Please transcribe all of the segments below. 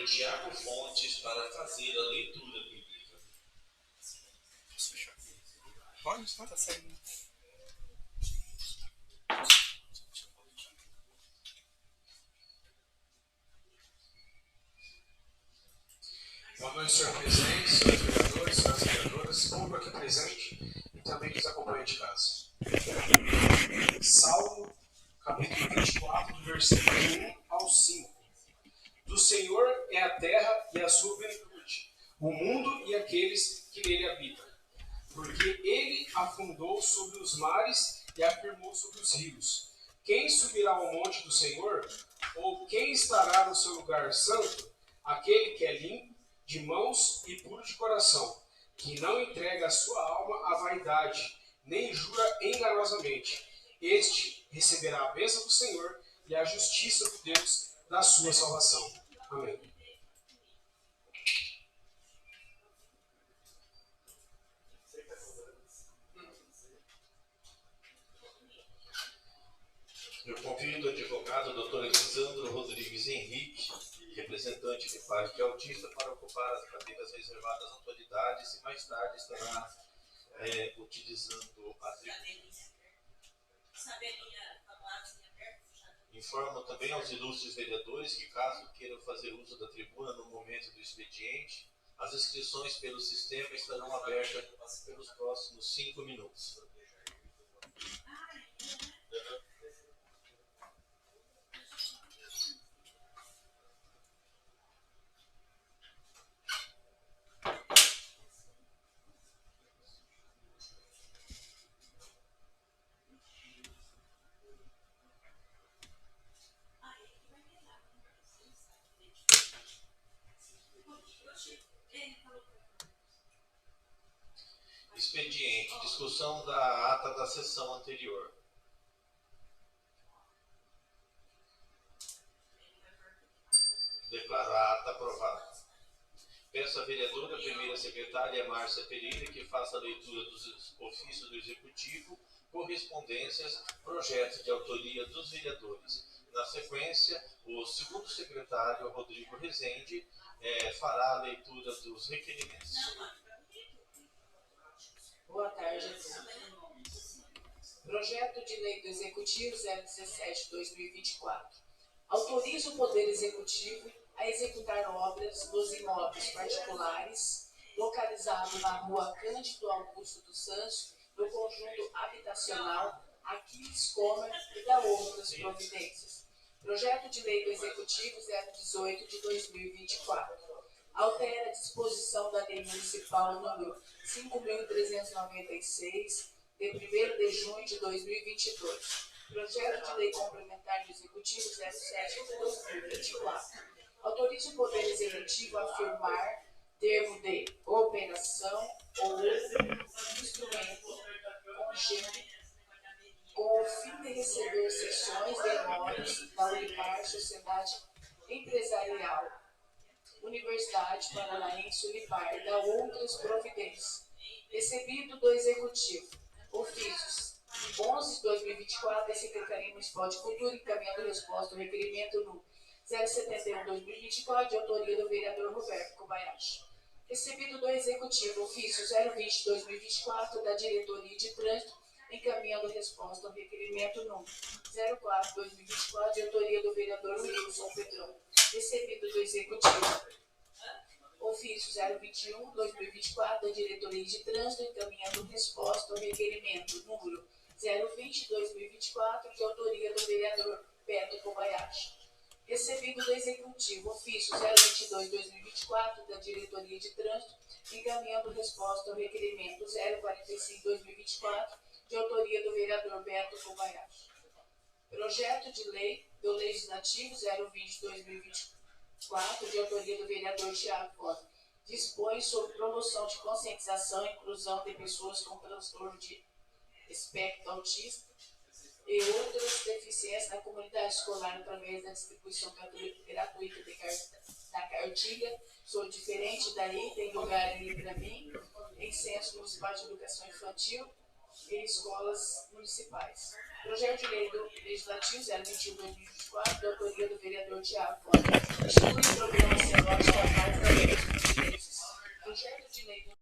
Tiago Fontes para fazer a leitura bíblica. Posso fechar? Pode, está saindo. Boa noite, senhor presidente, senhores vereadores, senhoras vereadoras, público aqui presente e também que nos acompanha de casa. Salmo, capítulo 24, do versículo 1 ao 5. Do Senhor é a terra e a sua plenitude, o mundo e aqueles que nele habitam. Porque ele afundou sobre os mares e afirmou sobre os rios. Quem subirá ao monte do Senhor? Ou quem estará no seu lugar santo? Aquele que é limpo de mãos e puro de coração, que não entrega a sua alma à vaidade, nem jura enganosamente. Este receberá a bênção do Senhor e a justiça do Deus da sua salvação. Amém. Eu convido o advogado Dr. Alexandro Rodrigues Henrique, representante de parte autista, para ocupar as cadeiras reservadas às autoridades e mais tarde estará utilizando a tribuna. Informo também aos ilustres vereadores que, caso queiram fazer uso da tribuna no momento do expediente, as inscrições pelo sistema estarão abertas pelos próximos 5 minutos. Expediente. Discussão da ata da sessão anterior. Declaro a ata aprovada. Peço à vereadora, primeira secretária Márcia Pereira, que faça a leitura dos ofícios do Executivo, correspondências, projetos de autoria dos vereadores. Na sequência, o segundo secretário, Rodrigo Rezende, fará a leitura dos requerimentos. Boa tarde a todos. Projeto de Lei do Executivo 017/2024. Autoriza o Poder Executivo a executar obras nos imóveis particulares localizados na Rua Cândido Augusto dos Santos, no conjunto habitacional Aquiles Comer e da outras providências. Projeto de Lei do Executivo 018/2024. Altera a disposição da Lei Municipal número 5.396, de 1º de junho de 2022. Projeto de Lei Complementar do Executivo 07/2024. Autoriza o Poder Executivo a firmar termo de operação ou instrumento congênito com o fim de receber cessões de imóveis da Unipar Sociedade Empresarial Universidade Paranaense Unipar e da outras providências. Recebido do Executivo. Ofícios 11/2024 da Secretaria Municipal de Cultura, encaminhando resposta ao requerimento no 071/2024, de autoria do vereador Roberto Kobayashi. Recebido do Executivo. Ofício 020/2024 da Diretoria de Trânsito, encaminhando resposta ao requerimento no 04/2024, de autoria do vereador Wilson Pedrão. Recebido do Executivo. Ofício 021/2024 da Diretoria de Trânsito, encaminhando resposta ao requerimento número 020/2024, de autoria do vereador Beto Kobayashi. Recebido do Executivo. Ofício 022/2024 da Diretoria de Trânsito, encaminhando resposta ao requerimento 045/2024, de autoria do vereador Beto Kobayashi. Projeto de Lei do Legislativo 020/2024, de autoria do vereador Tiago Fontes, dispõe sobre promoção de conscientização e inclusão de pessoas com transtorno de espectro autista e outras deficiências na comunidade escolar através da distribuição gratuita da cartilha Sou Diferente daí, tem lugar ali para mim, em centros municipais de educação infantil e escolas municipais. Projeto de lei do Legislativo 021/2024, da autoria do vereador Tiago Costa. Institui o programa Senhor Estadual para os Projeto de lei do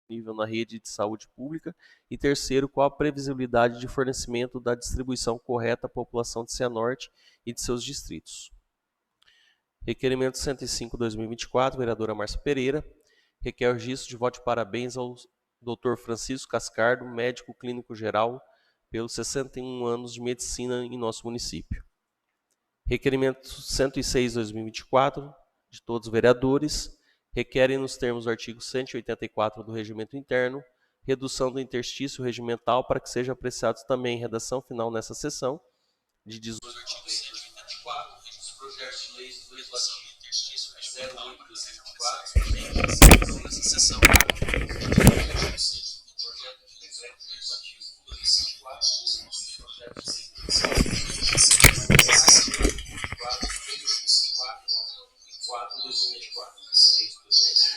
nível na rede de saúde pública e terceiro, qual a previsibilidade de fornecimento da distribuição correta à população de Cianorte e de seus distritos. Requerimento 105/2024, vereadora Márcia Pereira, requer o registro de voto de parabéns ao Dr. Francisco Cascardo, médico clínico geral, pelos 61 anos de medicina em nosso município. Requerimento 106/2024, de todos os vereadores, requerem, nos termos do artigo 184 do Regimento Interno, redução do interstício regimental para que seja apreciados também em redação final nessa sessão, de 18 artigos 124, dos projetos de leis do Legislativo 08/2024, nessa sessão, projeto de decreto legislativo 2024, projeto de lei 4/2024. É isso, presidente.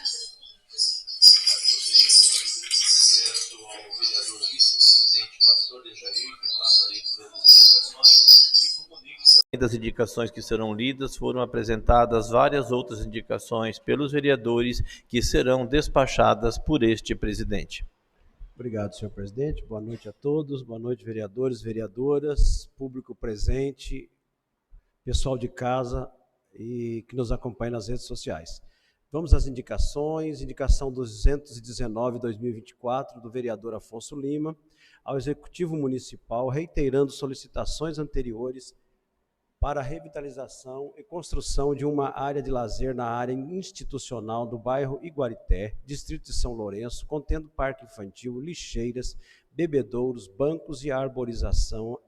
Peço ao vereador vice-presidente Pastor Dejair que faça a leitura das indicações e comunique. Das indicações que serão lidas, foram apresentadas várias outras indicações pelos vereadores que serão despachadas por este presidente. Obrigado, senhor presidente. Boa noite a todos. Boa noite, vereadores, vereadoras, público presente, pessoal de casa e que nos acompanha nas redes sociais. Vamos às indicações. Indicação 219/2024 do vereador Afonso Lima ao Executivo Municipal, reiterando solicitações anteriores para a revitalização e construção de uma área de lazer na área institucional do bairro Iguarité, distrito de São Lourenço, contendo parque infantil, lixeiras, bebedouros, bancos e arborização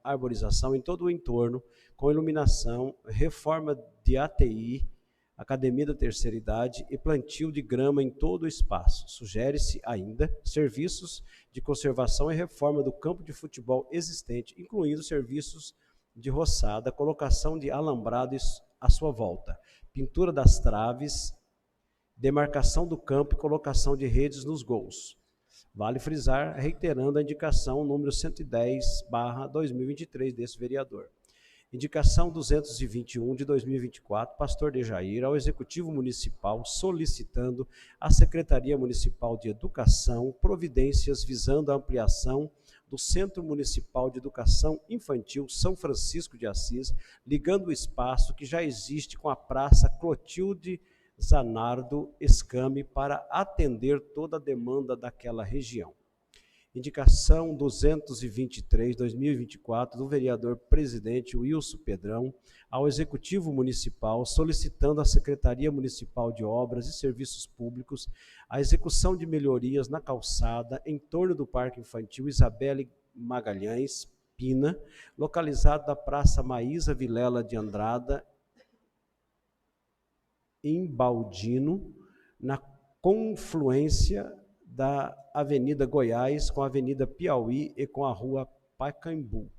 em todo o entorno, com iluminação, reforma de ATI, academia da terceira idade e plantio de grama em todo o espaço. Sugere-se ainda serviços de conservação e reforma do campo de futebol existente, incluindo serviços de roçada, colocação de alambrados à sua volta, pintura das traves, demarcação do campo e colocação de redes nos gols. Vale frisar, reiterando a indicação número 110/2023 desse vereador. Indicação 221 de 2024, Pastor Dejair, ao Executivo Municipal, solicitando à Secretaria Municipal de Educação providências visando a ampliação do Centro Municipal de Educação Infantil São Francisco de Assis, ligando o espaço que já existe com a Praça Clotilde Zanardo Escame para atender toda a demanda daquela região. Indicação 223/2024 do vereador presidente Wilson Pedrão ao Executivo Municipal, solicitando à Secretaria Municipal de Obras e Serviços Públicos a execução de melhorias na calçada em torno do Parque Infantil Isabelle Magalhães Pina, localizado na Praça Maísa Vilela de Andrada, em Baldino, na confluência da Avenida Goiás com a Avenida Piauí e com a Rua Pacaembu.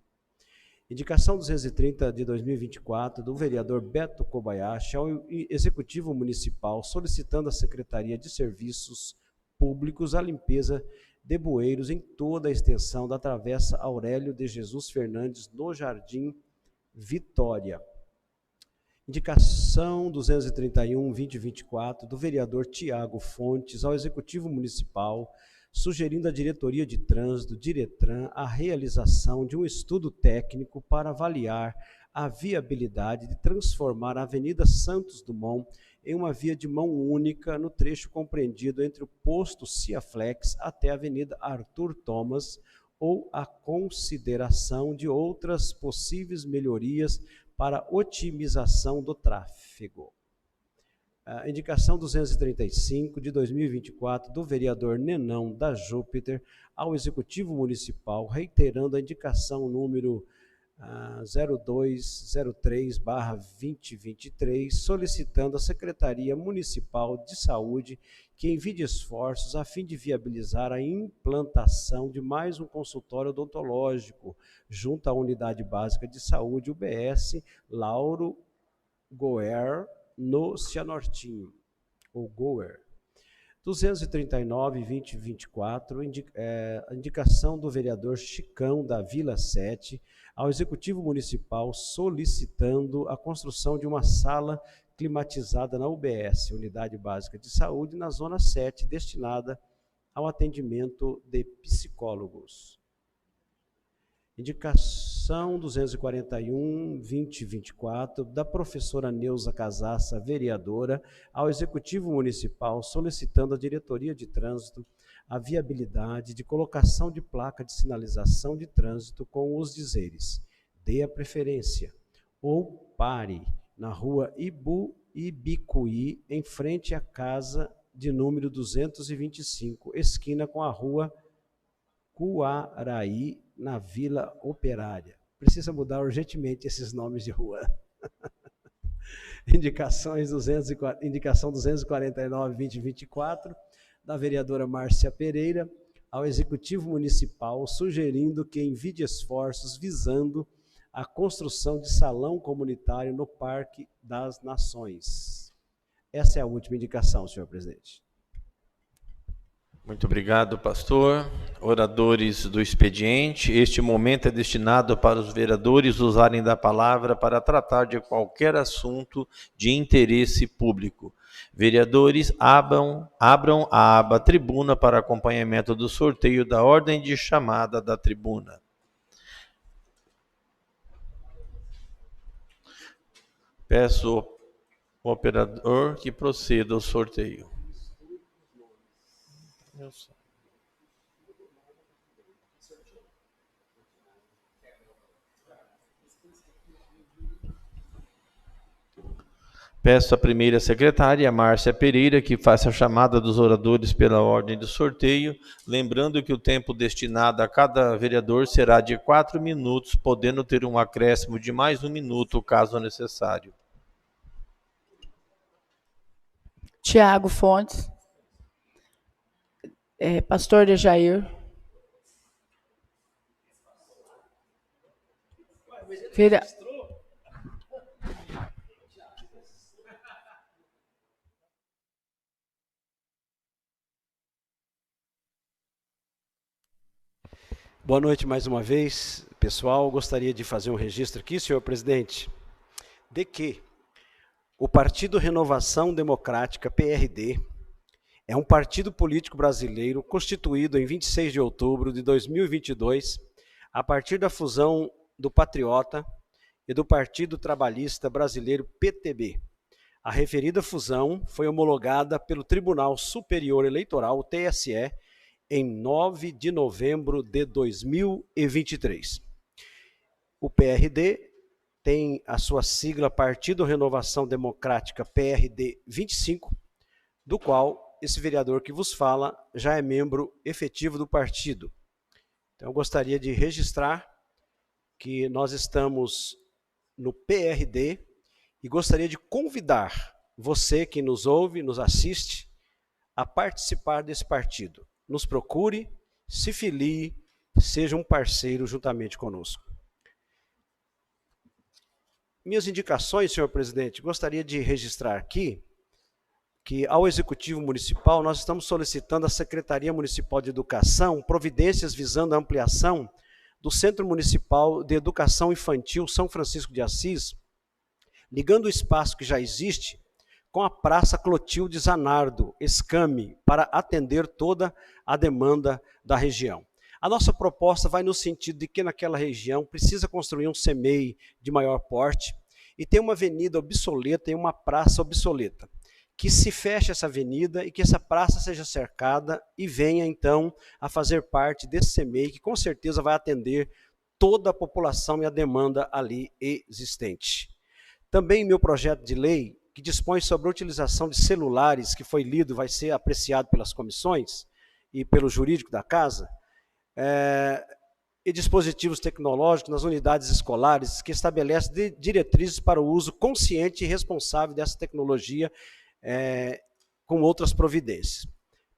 Indicação 230 de 2024 do vereador Beto Kobayashi ao Executivo Municipal, solicitando à Secretaria de Serviços Públicos a limpeza de bueiros em toda a extensão da Travessa Aurélio de Jesus Fernandes, no Jardim Vitória. Indicação 231/2024 do vereador Tiago Fontes ao Executivo Municipal, sugerindo à Diretoria de Trânsito, Diretran, a realização de um estudo técnico para avaliar a viabilidade de transformar a Avenida Santos Dumont em uma via de mão única no trecho compreendido entre o posto Ciaflex até a Avenida Arthur Thomas, ou a consideração de outras possíveis melhorias para otimização do tráfego. A indicação 235 de 2024 do vereador Nenão da Júpiter ao Executivo Municipal, reiterando a indicação número 0203/2023, solicitando à Secretaria Municipal de Saúde que envie esforços a fim de viabilizar a implantação de mais um consultório odontológico junto à Unidade Básica de Saúde UBS Lauro Goer, no Cianortinho, ou Goer. 239/2024, indicação do vereador Chicão da Vila 7 ao Executivo Municipal, solicitando a construção de uma sala climatizada na UBS, Unidade Básica de Saúde, na Zona 7, destinada ao atendimento de psicólogos. Indicação 241/2024 da professora Neuza Casassa, vereadora, ao Executivo Municipal, solicitando à Diretoria de Trânsito a viabilidade de colocação de placa de sinalização de trânsito com os dizeres: dê a preferência ou pare na rua Ibicuí, em frente à casa de número 225, esquina com a rua Cuaraí, na Vila Operária. Precisa mudar urgentemente esses nomes de rua. Indicação 249/2024, da vereadora Márcia Pereira, ao Executivo Municipal, sugerindo que envie esforços visando a construção de salão comunitário no Parque das Nações. Essa é a última indicação, senhor presidente. Muito obrigado, pastor. Oradores do expediente, este momento é destinado para os vereadores usarem da palavra para tratar de qualquer assunto de interesse público. Vereadores, abram a aba tribuna para acompanhamento do sorteio da ordem de chamada da tribuna. Peço ao operador que proceda ao sorteio. Peço à primeira secretária, Márcia Pereira, que faça a chamada dos oradores pela ordem do sorteio, lembrando que o tempo destinado a cada vereador será de 4 minutos, podendo ter um acréscimo de mais 1 minuto, caso necessário. Tiago Fontes. Pastor Dejair. Boa noite mais uma vez, pessoal. Gostaria de fazer um registro aqui, senhor presidente, de que o Partido Renovação Democrática, PRD, é um partido político brasileiro constituído em 26 de outubro de 2022, a partir da fusão do Patriota e do Partido Trabalhista Brasileiro, PTB. A referida fusão foi homologada pelo Tribunal Superior Eleitoral, TSE, em 9 de novembro de 2023. O PRD tem a sua sigla Partido Renovação Democrática, PRD 25, do qual esse vereador que vos fala já é membro efetivo do partido. Então, eu gostaria de registrar que nós estamos no PRD e gostaria de convidar você que nos ouve, nos assiste, a participar desse partido. Nos procure, se filie, seja um parceiro juntamente conosco. Minhas indicações, senhor presidente, gostaria de registrar aqui que ao Executivo Municipal nós estamos solicitando à Secretaria Municipal de Educação providências visando a ampliação do Centro Municipal de Educação Infantil São Francisco de Assis, ligando o espaço que já existe com a Praça Clotilde Zanardo Escame, para atender toda a demanda da região. A nossa proposta vai no sentido de que naquela região precisa construir um CEMEI de maior porte e tem uma avenida obsoleta e uma praça obsoleta. Que se feche essa avenida e que essa praça seja cercada e venha, então, a fazer parte desse CEMEI, que com certeza vai atender toda a população e a demanda ali existente. Também meu projeto de lei, que dispõe sobre a utilização de celulares, que foi lido, vai ser apreciado pelas comissões e pelo jurídico da casa, e dispositivos tecnológicos nas unidades escolares, que estabelece diretrizes para o uso consciente e responsável dessa tecnologia, com outras providências.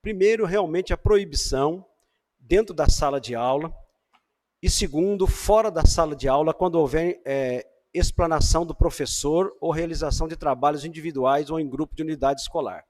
Primeiro, realmente a proibição dentro da sala de aula e segundo, fora da sala de aula, quando houver explanação do professor ou realização de trabalhos individuais ou em grupo de unidade escolar.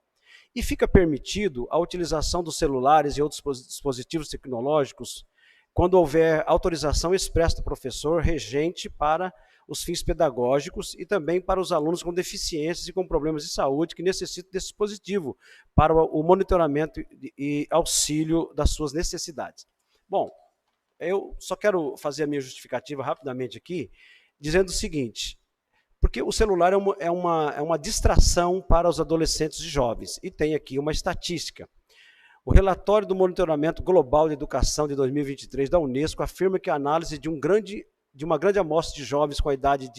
E fica permitido a utilização dos celulares e outros dispositivos tecnológicos quando houver autorização expressa do professor regente para os fins pedagógicos e também para os alunos com deficiências e com problemas de saúde que necessitam desse dispositivo para o monitoramento e auxílio das suas necessidades. Bom, eu só quero fazer a minha justificativa rapidamente aqui, dizendo o seguinte, porque o celular é uma distração para os adolescentes e jovens, e tem aqui uma estatística. O relatório do Monitoramento Global de Educação de 2023 da Unesco afirma que a análise de uma grande amostra de jovens com a idade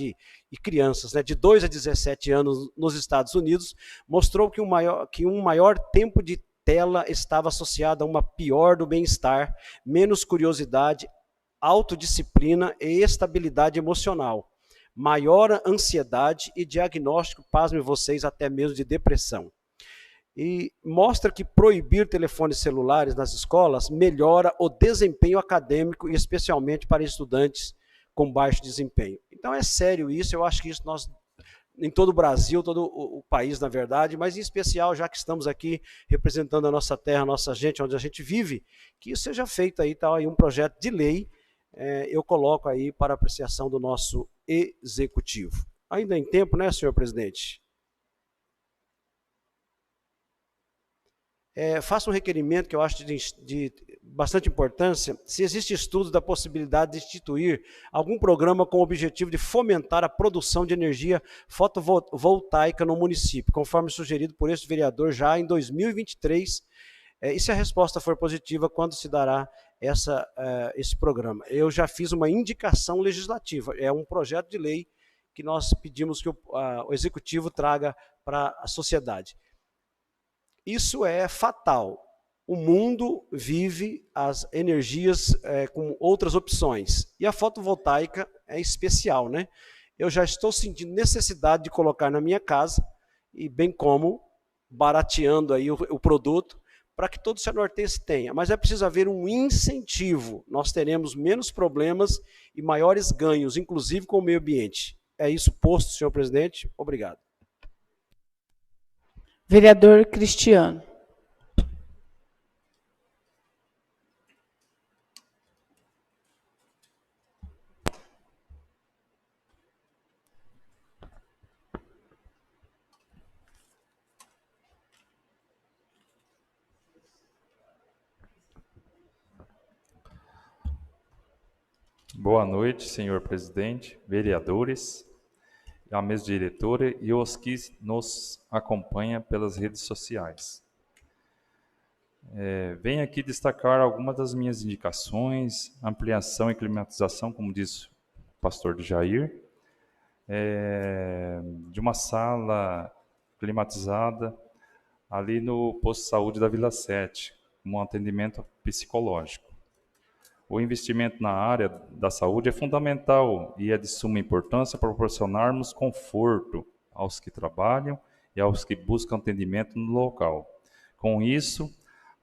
e crianças, de 2 a 17 anos nos Estados Unidos, mostrou que um maior tempo de tela estava associado a uma pior do bem-estar, menos curiosidade, autodisciplina e estabilidade emocional, maior ansiedade e diagnóstico, pasmem vocês, até mesmo de depressão. E mostra que proibir telefones celulares nas escolas melhora o desempenho acadêmico, e especialmente para estudantes com baixo desempenho. Então é sério isso, eu acho que isso nós, em todo o Brasil, todo o país, na verdade, mas em especial, já que estamos aqui representando a nossa terra, a nossa gente, onde a gente vive, que isso seja feito aí, tá, aí um projeto de lei, eu coloco aí para apreciação do nosso executivo. Ainda em tempo, né, senhor presidente? Faço um requerimento que eu acho de bastante importância, se existe estudo da possibilidade de instituir algum programa com o objetivo de fomentar a produção de energia fotovoltaica no município, conforme sugerido por este vereador já em 2023, e se a resposta for positiva, quando se dará esse programa? Eu já fiz uma indicação legislativa, é um projeto de lei que nós pedimos que o Executivo traga para a sociedade. Isso é fatal. O mundo vive as energias com outras opções. E a fotovoltaica é especial, né? Eu já estou sentindo necessidade de colocar na minha casa, e bem como barateando aí o produto, para que todo cianortense tenha. Mas é preciso haver um incentivo. Nós teremos menos problemas e maiores ganhos, inclusive com o meio ambiente. É isso posto, senhor presidente. Obrigado. Vereador Cristiano. Boa noite, senhor presidente, vereadores, a mesa diretora e os que nos acompanham pelas redes sociais. Venho aqui destacar algumas das minhas indicações, ampliação e climatização, como disse o pastor Jair, de uma sala climatizada ali no posto de saúde da Vila 7, com um atendimento psicológico. O investimento na área da saúde é fundamental e é de suma importância proporcionarmos conforto aos que trabalham e aos que buscam atendimento no local. Com isso,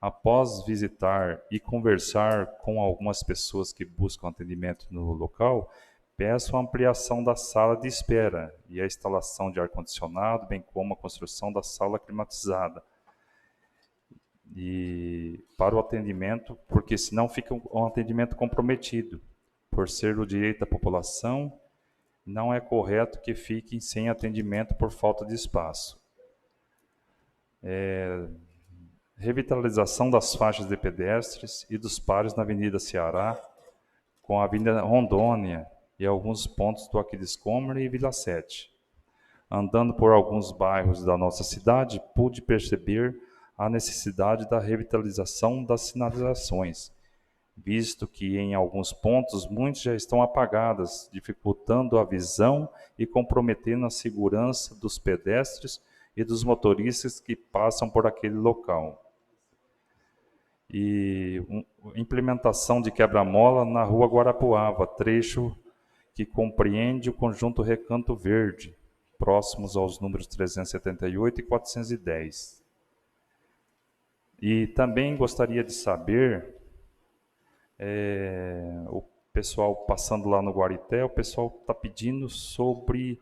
após visitar e conversar com algumas pessoas que buscam atendimento no local, peço a ampliação da sala de espera e a instalação de ar-condicionado, bem como a construção da sala climatizada. E para o atendimento, porque senão fica um atendimento comprometido. Por ser o direito da população, não é correto que fiquem sem atendimento por falta de espaço. Revitalização das faixas de pedestres e dos pares na Avenida Ceará, com a Avenida Rondônia e alguns pontos do Aquiles Commer e Vila 7. Andando por alguns bairros da nossa cidade, pude perceber a necessidade da revitalização das sinalizações, visto que em alguns pontos muitas já estão apagadas, dificultando a visão e comprometendo a segurança dos pedestres e dos motoristas que passam por aquele local. E implementação de quebra-mola na Rua Guarapuava, trecho que compreende o conjunto Recanto Verde, próximos aos números 378 e 410. E também gostaria de saber, o pessoal passando lá no Guarité, o pessoal está pedindo sobre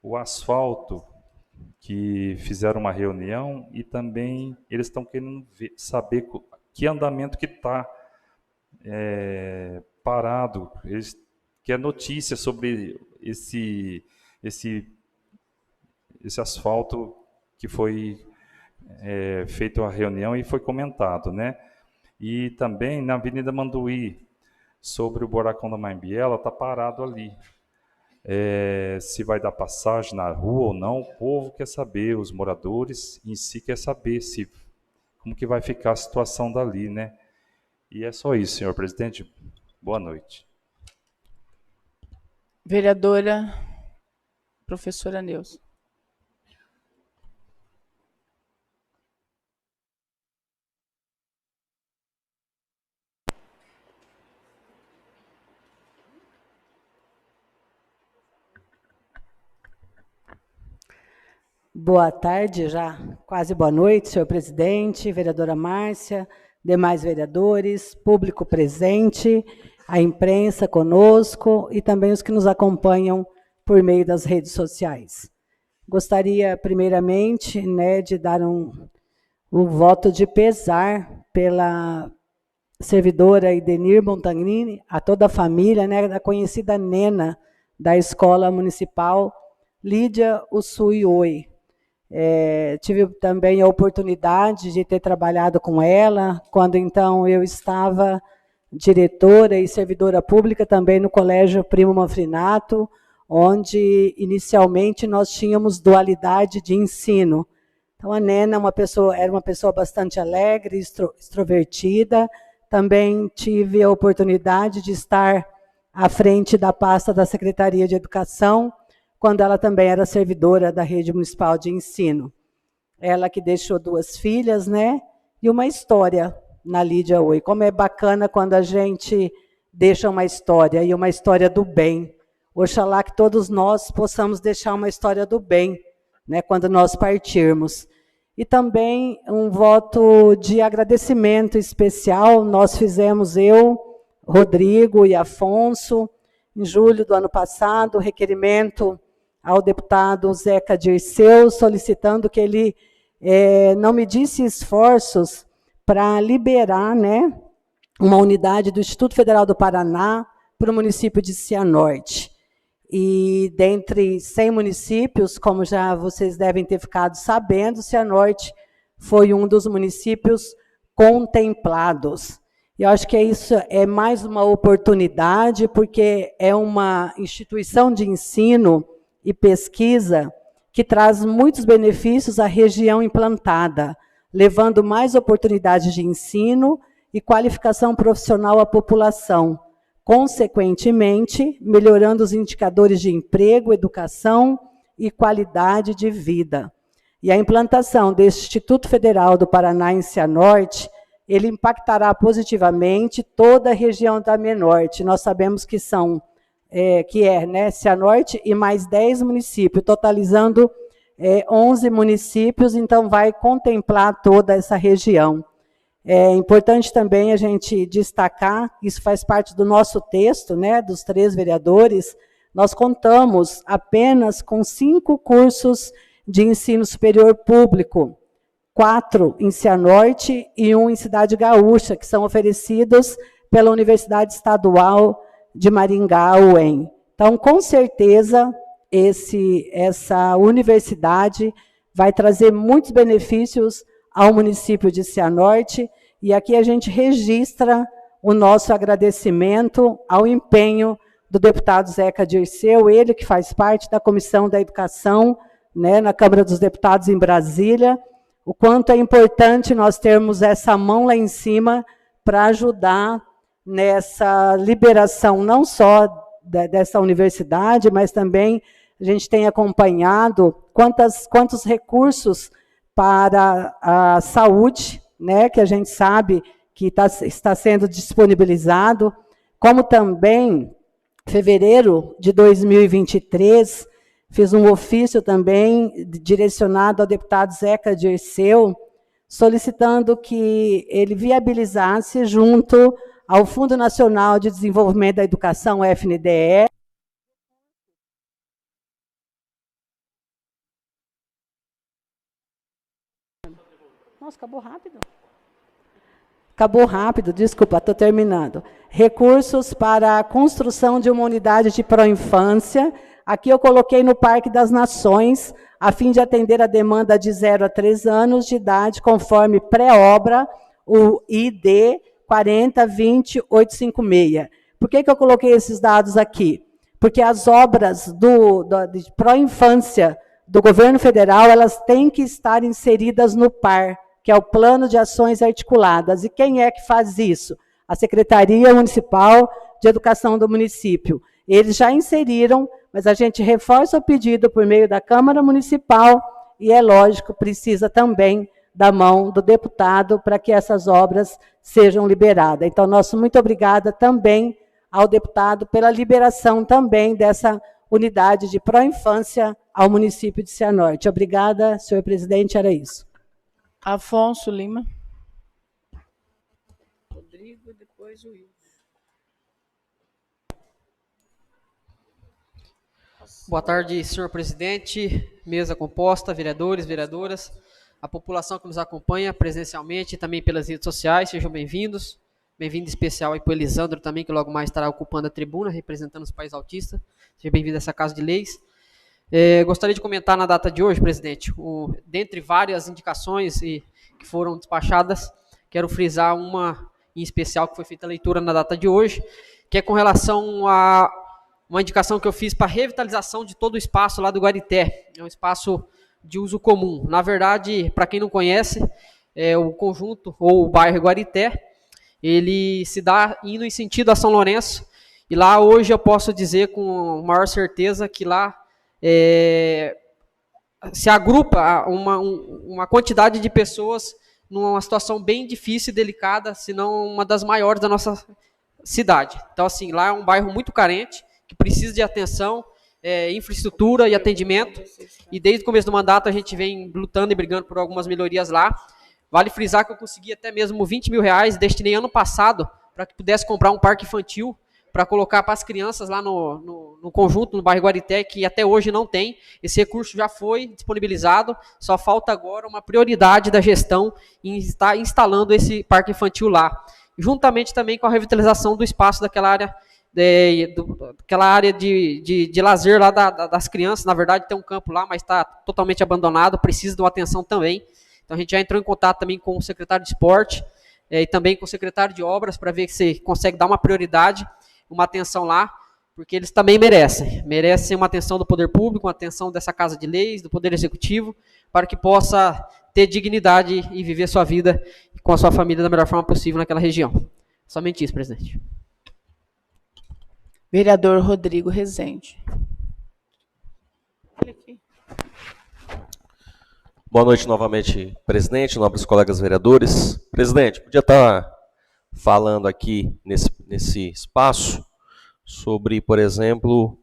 o asfalto, que fizeram uma reunião e também eles estão querendo saber que andamento que está parado. Eles que é notícia sobre esse asfalto que foi feito a reunião e foi comentado, né? E também na Avenida Manduí, sobre o buracão da Maimbiela, está parado ali. Se vai dar passagem na rua ou não, o povo quer saber, os moradores em si quer saber como que vai ficar a situação dali, né? E é só isso, senhor presidente. Boa noite. Vereadora professora Neuza. Boa tarde, já quase boa noite, senhor presidente, vereadora Márcia, demais vereadores, público presente, a imprensa conosco e também os que nos acompanham por meio das redes sociais. Gostaria, primeiramente, né, de dar um voto de pesar pela servidora Idenir Montanini, a toda a família, né, da conhecida nena da Escola Municipal Lídia Usui Oi. Tive também a oportunidade de ter trabalhado com ela, quando então eu estava diretora e servidora pública também no Colégio Primo Manfrinato, onde inicialmente nós tínhamos dualidade de ensino. Então a Nena era uma pessoa bastante alegre, extrovertida. Também tive a oportunidade de estar à frente da pasta da Secretaria de Educação, quando ela também era servidora da Rede Municipal de Ensino. Ela que deixou 2 filhas, né? E uma história na Lídia Oi. Como é bacana quando a gente deixa uma história, e uma história do bem. Oxalá que todos nós possamos deixar uma história do bem, né, quando nós partirmos. E também um voto de agradecimento especial, nós fizemos eu, Rodrigo e Afonso, em julho do ano passado, requerimento ao deputado Zeca Dirceu, solicitando que ele não medisse esforços para liberar, né, uma unidade do Instituto Federal do Paraná para o município de Cianorte. E dentre 100 municípios, como já vocês devem ter ficado sabendo, Cianorte foi um dos municípios contemplados. Eu acho que isso é mais uma oportunidade, porque é uma instituição de ensino e pesquisa que traz muitos benefícios à região implantada, levando mais oportunidades de ensino e qualificação profissional à população, consequentemente, melhorando os indicadores de emprego, educação e qualidade de vida. E a implantação deste Instituto Federal do Paraná em Cianorte, ele impactará positivamente toda a região da Menorte. Nós sabemos que né, Cianorte e mais 10 municípios, totalizando 11 municípios, então vai contemplar toda essa região. É importante também a gente destacar, isso faz parte do nosso texto, né, dos 3 vereadores, nós contamos apenas com 5 cursos de ensino superior público, 4 em Cianorte e 1 em Cidade Gaúcha, que são oferecidos pela Universidade Estadual de Maringá, UEM. Então, com certeza, essa universidade vai trazer muitos benefícios ao município de Cianorte, e aqui a gente registra o nosso agradecimento ao empenho do deputado Zeca Dirceu, ele que faz parte da Comissão da Educação, né, na Câmara dos Deputados em Brasília, o quanto é importante nós termos essa mão lá em cima para ajudar nessa liberação, não só dessa universidade, mas também a gente tem acompanhado quantos recursos para a saúde, né, que a gente sabe que está sendo disponibilizado, como também, em fevereiro de 2023, fiz um ofício também direcionado ao deputado Zeca Dirceu, solicitando que ele viabilizasse, junto ao Fundo Nacional de Desenvolvimento da Educação, FNDE, Nossa, acabou rápido. Acabou rápido, desculpa, estou terminando. Recursos para a construção de uma unidade de pró-infância. Aqui eu coloquei no Parque das Nações, a fim de atender a demanda de 0 a 3 anos de idade, conforme pré-obra, o ID 40-20-856. Por que eu coloquei esses dados aqui? Porque as obras de pró-infância do governo federal, elas têm que estar inseridas no PAR, que é o Plano de Ações Articuladas. E quem é que faz isso? A Secretaria Municipal de Educação do município. Eles já inseriram, mas a gente reforça o pedido por meio da Câmara Municipal e, é lógico, precisa também da mão do deputado para que essas obras sejam liberadas. Então, nosso muito obrigada também ao deputado pela liberação também dessa unidade de pró-infância ao município de Cianorte. Obrigada, senhor presidente, era isso. Afonso Lima. Rodrigo, depois o Will. Boa tarde, senhor presidente, mesa composta, vereadores, vereadoras, a população que nos acompanha presencialmente e também pelas redes sociais, sejam bem-vindos. Bem-vindo especial aí para o Elisandro também, que logo mais estará ocupando a tribuna, representando os pais autistas. Seja bem-vindo a essa Casa de Leis. Gostaria de comentar na data de hoje, presidente, dentre várias indicações que foram despachadas, quero frisar uma em especial que foi feita a leitura na data de hoje, que é com relação a uma indicação que eu fiz para a revitalização de todo o espaço lá do Guarité. É um espaço de uso comum. Na verdade, para quem não conhece, o conjunto ou o bairro Guarité, ele se dá indo em sentido a São Lourenço, e lá hoje eu posso dizer com maior certeza que lá se agrupa uma quantidade de pessoas numa situação bem difícil e delicada, se não uma das maiores da nossa cidade. Então, assim, lá é um bairro muito carente, que precisa de atenção, infraestrutura e atendimento, e desde o começo do mandato a gente vem lutando e brigando por algumas melhorias lá. Vale frisar que eu consegui até mesmo R$20 mil, destinei ano passado para que pudesse comprar um parque infantil para colocar para as crianças lá no conjunto, no bairro Guarité, que até hoje não tem. Esse recurso já foi disponibilizado, só falta agora uma prioridade da gestão em estar instalando esse parque infantil lá. Juntamente também com a revitalização do espaço daquela área, aquela área de lazer lá das crianças. Na verdade tem um campo lá, mas está totalmente abandonado, precisa de uma atenção também. Então a gente já entrou em contato também com o secretário de esporte e também com o secretário de obras para ver se consegue dar uma prioridade, uma atenção lá, porque eles também merecem uma atenção do poder público, uma atenção dessa Casa de Leis, do Poder Executivo, para que possa ter dignidade e viver sua vida com a sua família da melhor forma possível naquela região. Somente isso, presidente. Vereador Rodrigo Rezende. Boa noite novamente, presidente, nobres colegas vereadores. Presidente, podia estar falando aqui nesse espaço sobre, por exemplo,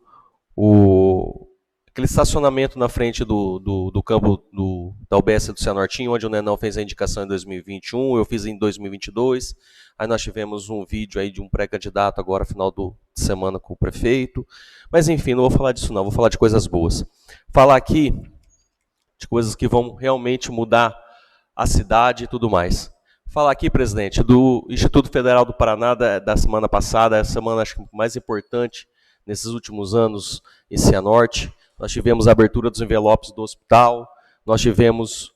aquele estacionamento na frente do campo da UBS do Cianortinho, onde o Nenão fez a indicação em 2021, eu fiz em 2022, aí nós tivemos um vídeo aí de um pré-candidato agora, final de semana, com o prefeito, mas enfim, não vou falar disso não, vou falar de coisas boas. Falar aqui de coisas que vão realmente mudar a cidade e tudo mais. Falar aqui, presidente, do Instituto Federal do Paraná da semana passada, a semana acho que mais importante nesses últimos anos em Cianorte. Nós tivemos a abertura dos envelopes do hospital, nós tivemos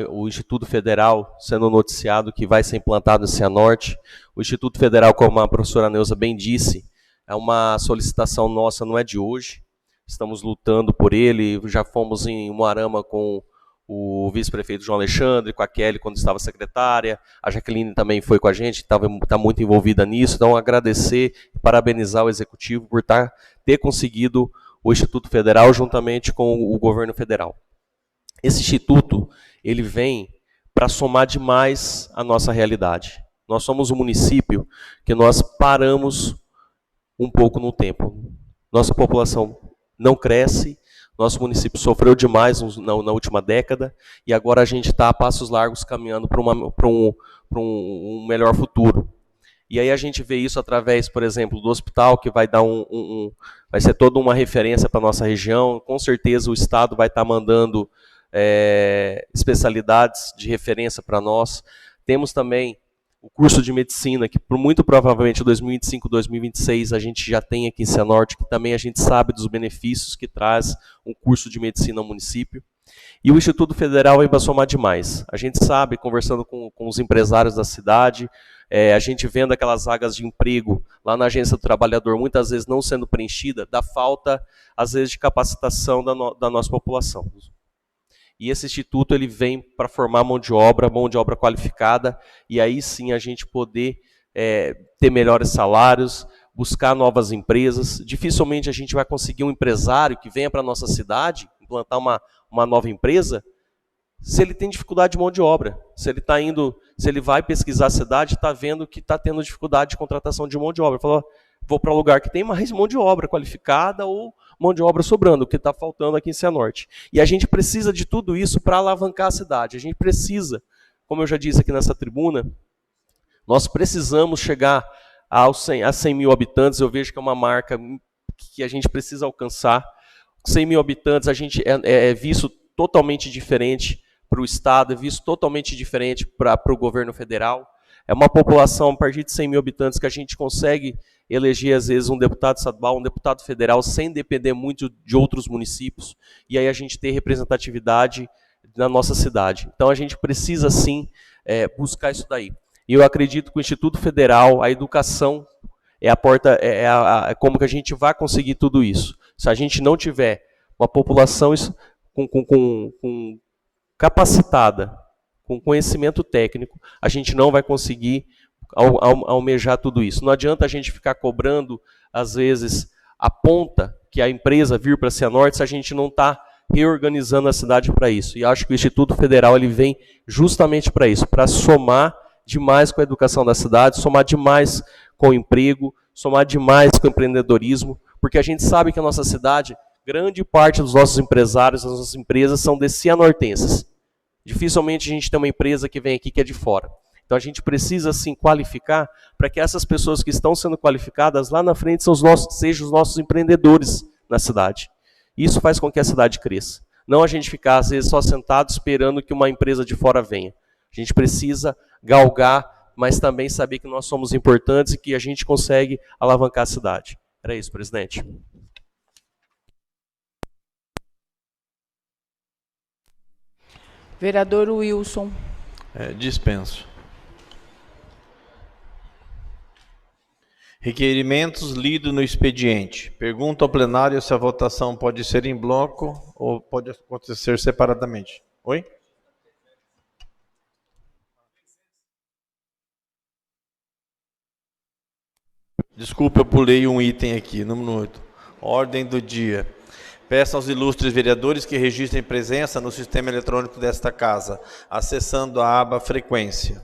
o Instituto Federal sendo noticiado que vai ser implantado em Cianorte. O Instituto Federal, como a professora Neuza bem disse, é uma solicitação nossa, não é de hoje. Estamos lutando por ele, já fomos em Umuarama com o vice-prefeito João Alexandre, com a Kelly quando estava secretária, a Jaqueline também foi com a gente, está muito envolvida nisso, então agradecer e parabenizar o Executivo por ter conseguido o Instituto Federal juntamente com o governo federal. Esse Instituto, ele vem para somar demais a nossa realidade. Nós somos um município que nós paramos um pouco no tempo. Nossa população não cresce, nosso município sofreu demais na última década e agora a gente está a passos largos caminhando para um melhor futuro. E aí a gente vê isso através, por exemplo, do hospital, que vai dar vai ser toda uma referência para a nossa região. Com certeza o Estado vai estar mandando especialidades de referência para nós. Temos também o curso de medicina, que muito provavelmente 2025, 2026 a gente já tem aqui em Cianorte, que também a gente sabe dos benefícios que traz um curso de medicina ao município. E o Instituto Federal vai somar demais. A gente sabe, conversando com os empresários da cidade, a gente vendo aquelas vagas de emprego lá na Agência do Trabalhador, muitas vezes não sendo preenchida, da falta, às vezes, de capacitação da nossa população. E esse instituto ele vem para formar mão de obra qualificada, e aí sim a gente poder ter melhores salários, buscar novas empresas. Dificilmente a gente vai conseguir um empresário que venha para a nossa cidade, implantar uma nova empresa, se ele tem dificuldade de mão de obra. Se ele vai pesquisar a cidade, está vendo que está tendo dificuldade de contratação de mão de obra. Falou, vou para um lugar que tem mais mão de obra qualificada ou mão de obra sobrando, o que está faltando aqui em Cianorte. E a gente precisa de tudo isso para alavancar a cidade. A gente precisa, como eu já disse aqui nessa tribuna, nós precisamos chegar a 100 mil habitantes. Eu vejo que é uma marca que a gente precisa alcançar. 100 mil habitantes, a gente é visto totalmente diferente para o Estado, é visto totalmente diferente para o governo federal. É uma população, a partir de 100 mil habitantes, que a gente consegue eleger, às vezes, um deputado estadual, um deputado federal, sem depender muito de outros municípios, e aí a gente ter representatividade na nossa cidade. Então, a gente precisa, sim, buscar isso daí. E eu acredito que o Instituto Federal, a educação, é a porta, como que a gente vai conseguir tudo isso. Se a gente não tiver uma população capacitada, com conhecimento técnico, a gente não vai conseguir almejar tudo isso. Não adianta a gente ficar cobrando, às vezes, a ponta que a empresa vir para Cianorte se a gente não está reorganizando a cidade para isso. E acho que o Instituto Federal ele vem justamente para isso, para somar demais com a educação da cidade, somar demais com o emprego, somar demais com o empreendedorismo, porque a gente sabe que a nossa cidade, grande parte dos nossos empresários, das nossas empresas são de cianortenses. Dificilmente a gente tem uma empresa que vem aqui que é de fora. Então a gente precisa, sim, qualificar para que essas pessoas que estão sendo qualificadas lá na frente sejam os nossos empreendedores na cidade. Isso faz com que a cidade cresça. Não a gente ficar, às vezes, só sentado esperando que uma empresa de fora venha. A gente precisa galgar, mas também saber que nós somos importantes e que a gente consegue alavancar a cidade. Era isso, presidente. Vereador Wilson. Dispenso. Requerimentos lidos no expediente. Pergunta ao plenário se a votação pode ser em bloco ou pode acontecer separadamente. Oi? Desculpa, eu pulei um item aqui, número 8. Ordem do dia. Peço aos ilustres vereadores que registrem presença no sistema eletrônico desta casa, acessando a aba Frequência.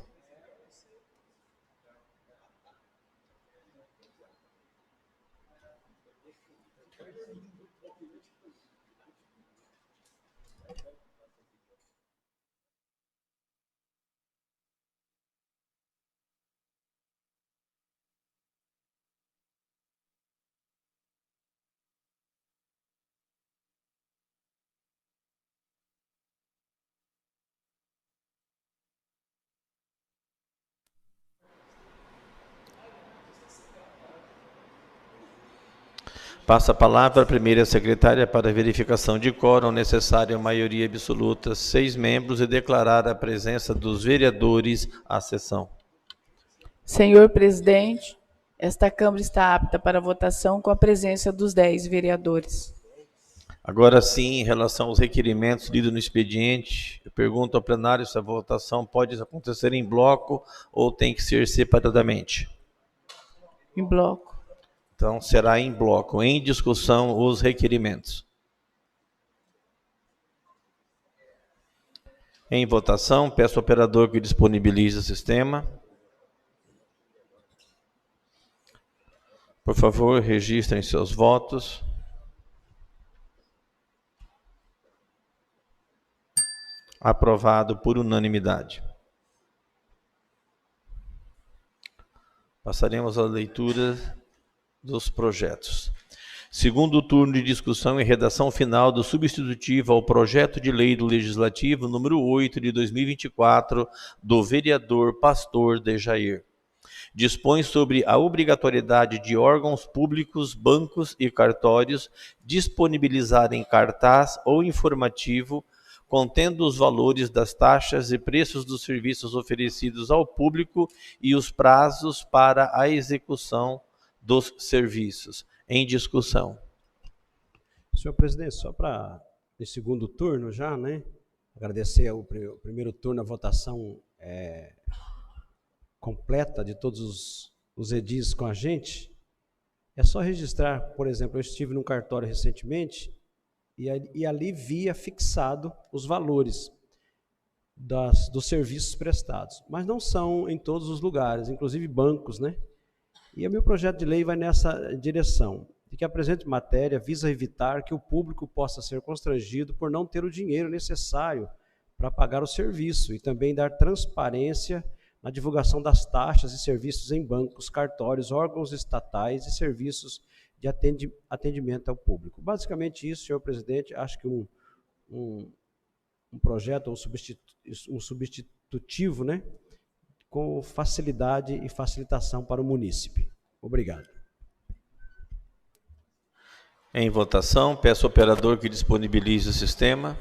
Passa a palavra à primeira secretária para a verificação de quórum, necessária maioria absoluta, 6 membros, e declarar a presença dos vereadores à sessão. Senhor presidente, esta Câmara está apta para votação com a presença dos 10 vereadores. Agora sim, em relação aos requerimentos lidos no expediente, eu pergunto ao plenário se a votação pode acontecer em bloco ou tem que ser separadamente. Em bloco. Então, será em bloco. Em discussão, os requerimentos. Em votação, peço ao operador que disponibilize o sistema. Por favor, registrem seus votos. Aprovado por unanimidade. Passaremos à leitura dos projetos. Segundo turno de discussão e redação final do substitutivo ao projeto de lei do Legislativo número 8 de 2024, do vereador Pastor Dejair. Dispõe sobre a obrigatoriedade de órgãos públicos, bancos e cartórios disponibilizarem cartaz ou informativo contendo os valores das taxas e preços dos serviços oferecidos ao público e os prazos para a execução dos serviços. Em discussão. Senhor presidente, só para o segundo turno já, né? Agradecer ao primeiro turno a votação completa de todos os edis com a gente. É só registrar, por exemplo, eu estive num cartório recentemente e ali via fixado os valores dos serviços prestados, mas não são em todos os lugares, inclusive bancos, né? E o meu projeto de lei vai nessa direção, de que a presente matéria visa evitar que o público possa ser constrangido por não ter o dinheiro necessário para pagar o serviço e também dar transparência na divulgação das taxas e serviços em bancos, cartórios, órgãos estatais e serviços de atendimento ao público. Basicamente isso, senhor presidente, acho que um projeto, um substitutivo, né? Com facilidade e facilitação para o munícipe. Obrigado. Em votação, peço ao operador que disponibilize o sistema.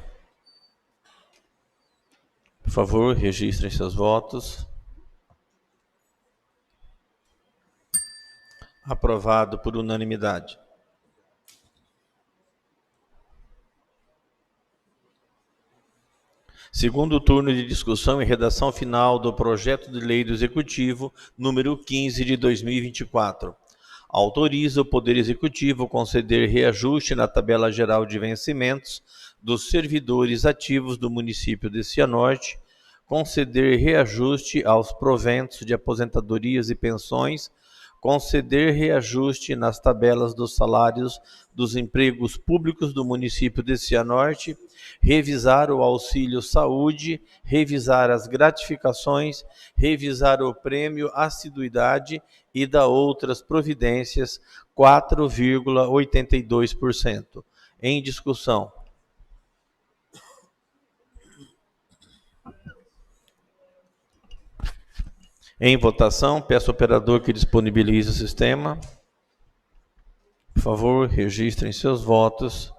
Por favor, registrem seus votos. Aprovado por unanimidade. Segundo turno de discussão e redação final do projeto de lei do Executivo, número 15 de 2024. Autoriza o Poder Executivo conceder reajuste na tabela geral de vencimentos dos servidores ativos do município de Cianorte, conceder reajuste aos proventos de aposentadorias e pensões, conceder reajuste nas tabelas dos salários dos empregos públicos do município de Cianorte, revisar o auxílio saúde, revisar as gratificações, revisar o prêmio assiduidade e dar outras providências, 4,82%. Em discussão. Em votação, peço ao operador que disponibilize o sistema. Por favor, registrem seus votos.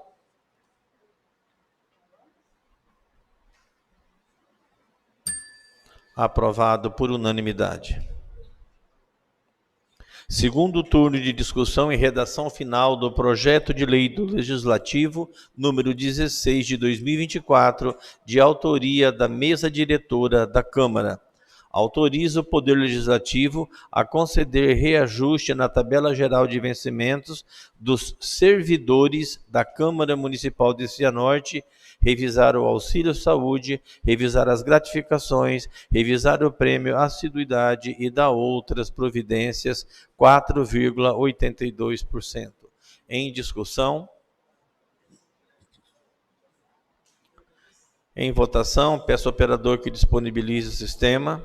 Aprovado por unanimidade. Segundo turno de discussão e redação final do projeto de lei do Legislativo, número 16 de 2024, de autoria da mesa diretora da Câmara. Autoriza o Poder Legislativo a conceder reajuste na tabela geral de vencimentos dos servidores da Câmara Municipal de Cianorte, revisar o auxílio saúde, revisar as gratificações, revisar o prêmio assiduidade e dar outras providências, 4,82%. Em discussão. Em votação, peço ao operador que disponibilize o sistema.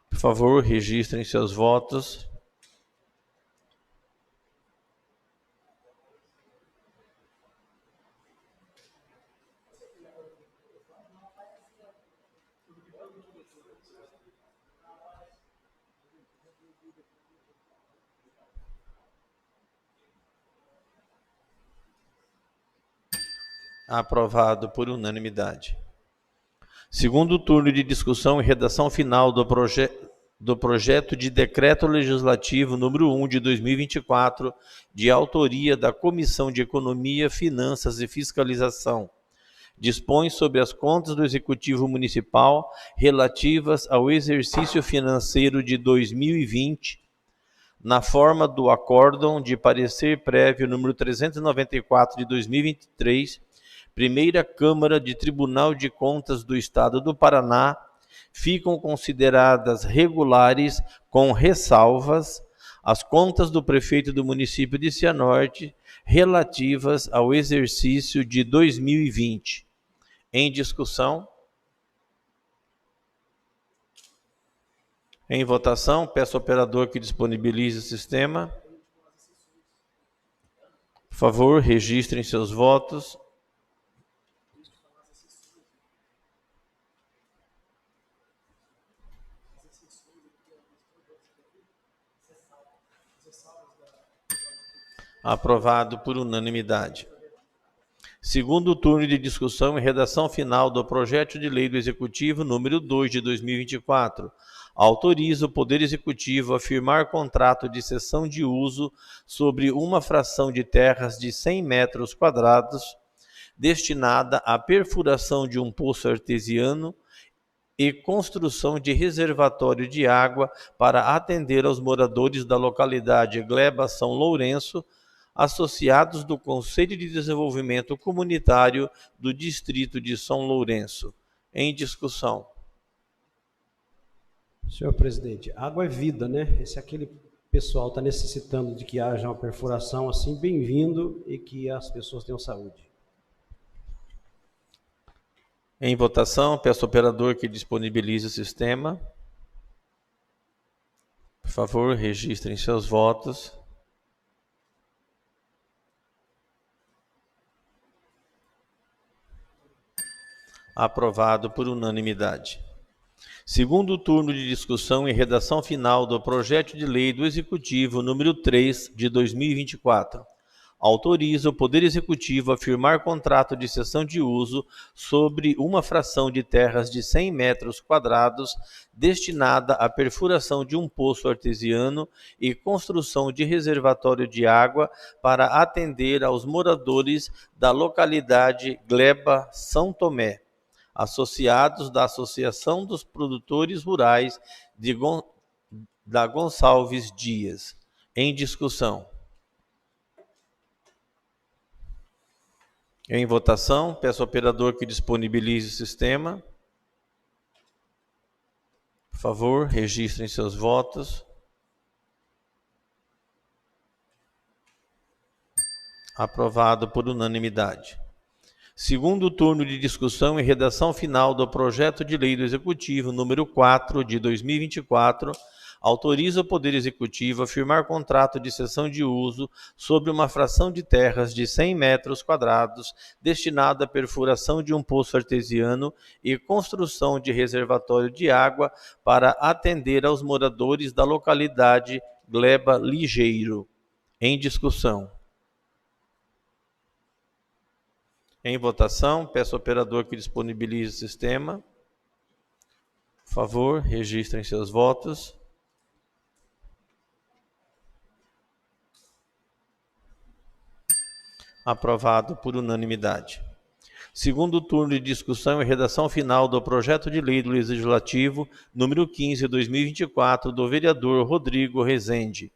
Por favor, registrem seus votos. Aprovado por unanimidade. Segundo turno de discussão e redação final do projeto de decreto legislativo número 1 de 2024, de autoria da Comissão de Economia, Finanças e Fiscalização. Dispõe sobre as contas do Executivo Municipal relativas ao exercício financeiro de 2020, na forma do acórdão de parecer prévio número 394 de 2023, Primeira Câmara de Tribunal de Contas do Estado do Paraná, ficam consideradas regulares, com ressalvas, as contas do prefeito do município de Cianorte relativas ao exercício de 2020. Em discussão. Em votação, peço ao operador que disponibilize o sistema. Por favor, registrem seus votos. Aprovado por unanimidade. Segundo turno de discussão e redação final do projeto de lei do Executivo número 2 de 2024. Autoriza o Poder Executivo a firmar contrato de cessão de uso sobre uma fração de terras de 100 metros quadrados destinada à perfuração de um poço artesiano e construção de reservatório de água para atender aos moradores da localidade Gleba São Lourenço, associados do Conselho de Desenvolvimento Comunitário do Distrito de São Lourenço. Em discussão. Senhor presidente, água é vida, né? Esse aquele pessoal está necessitando de que haja uma perfuração assim, bem-vindo, e que as pessoas tenham saúde. Em votação, peço ao operador que disponibilize o sistema. Por favor, registrem seus votos. Aprovado por unanimidade. Segundo turno de discussão e redação final do projeto de lei do Executivo número 3 de 2024. Autoriza o Poder Executivo a firmar contrato de cessão de uso sobre uma fração de terras de 100 metros quadrados destinada à perfuração de um poço artesiano e construção de reservatório de água para atender aos moradores da localidade Gleba São Tomé, associados da Associação dos Produtores Rurais da Gonçalves Dias. Em discussão. Em votação, peço ao operador que disponibilize o sistema. Por favor, registrem seus votos. Aprovado por unanimidade. Segundo turno de discussão e redação final do projeto de lei do Executivo número 4 de 2024, autoriza o Poder Executivo a firmar contrato de cessão de uso sobre uma fração de terras de 100 metros quadrados destinada à perfuração de um poço artesiano e construção de reservatório de água para atender aos moradores da localidade Gleba Ligeiro. Em discussão. Em votação, peço ao operador que disponibilize o sistema. Por favor, registrem seus votos. Aprovado por unanimidade. Segundo turno de discussão e redação final do projeto de lei do Legislativo número 15 de 2024 do vereador Rodrigo Rezende.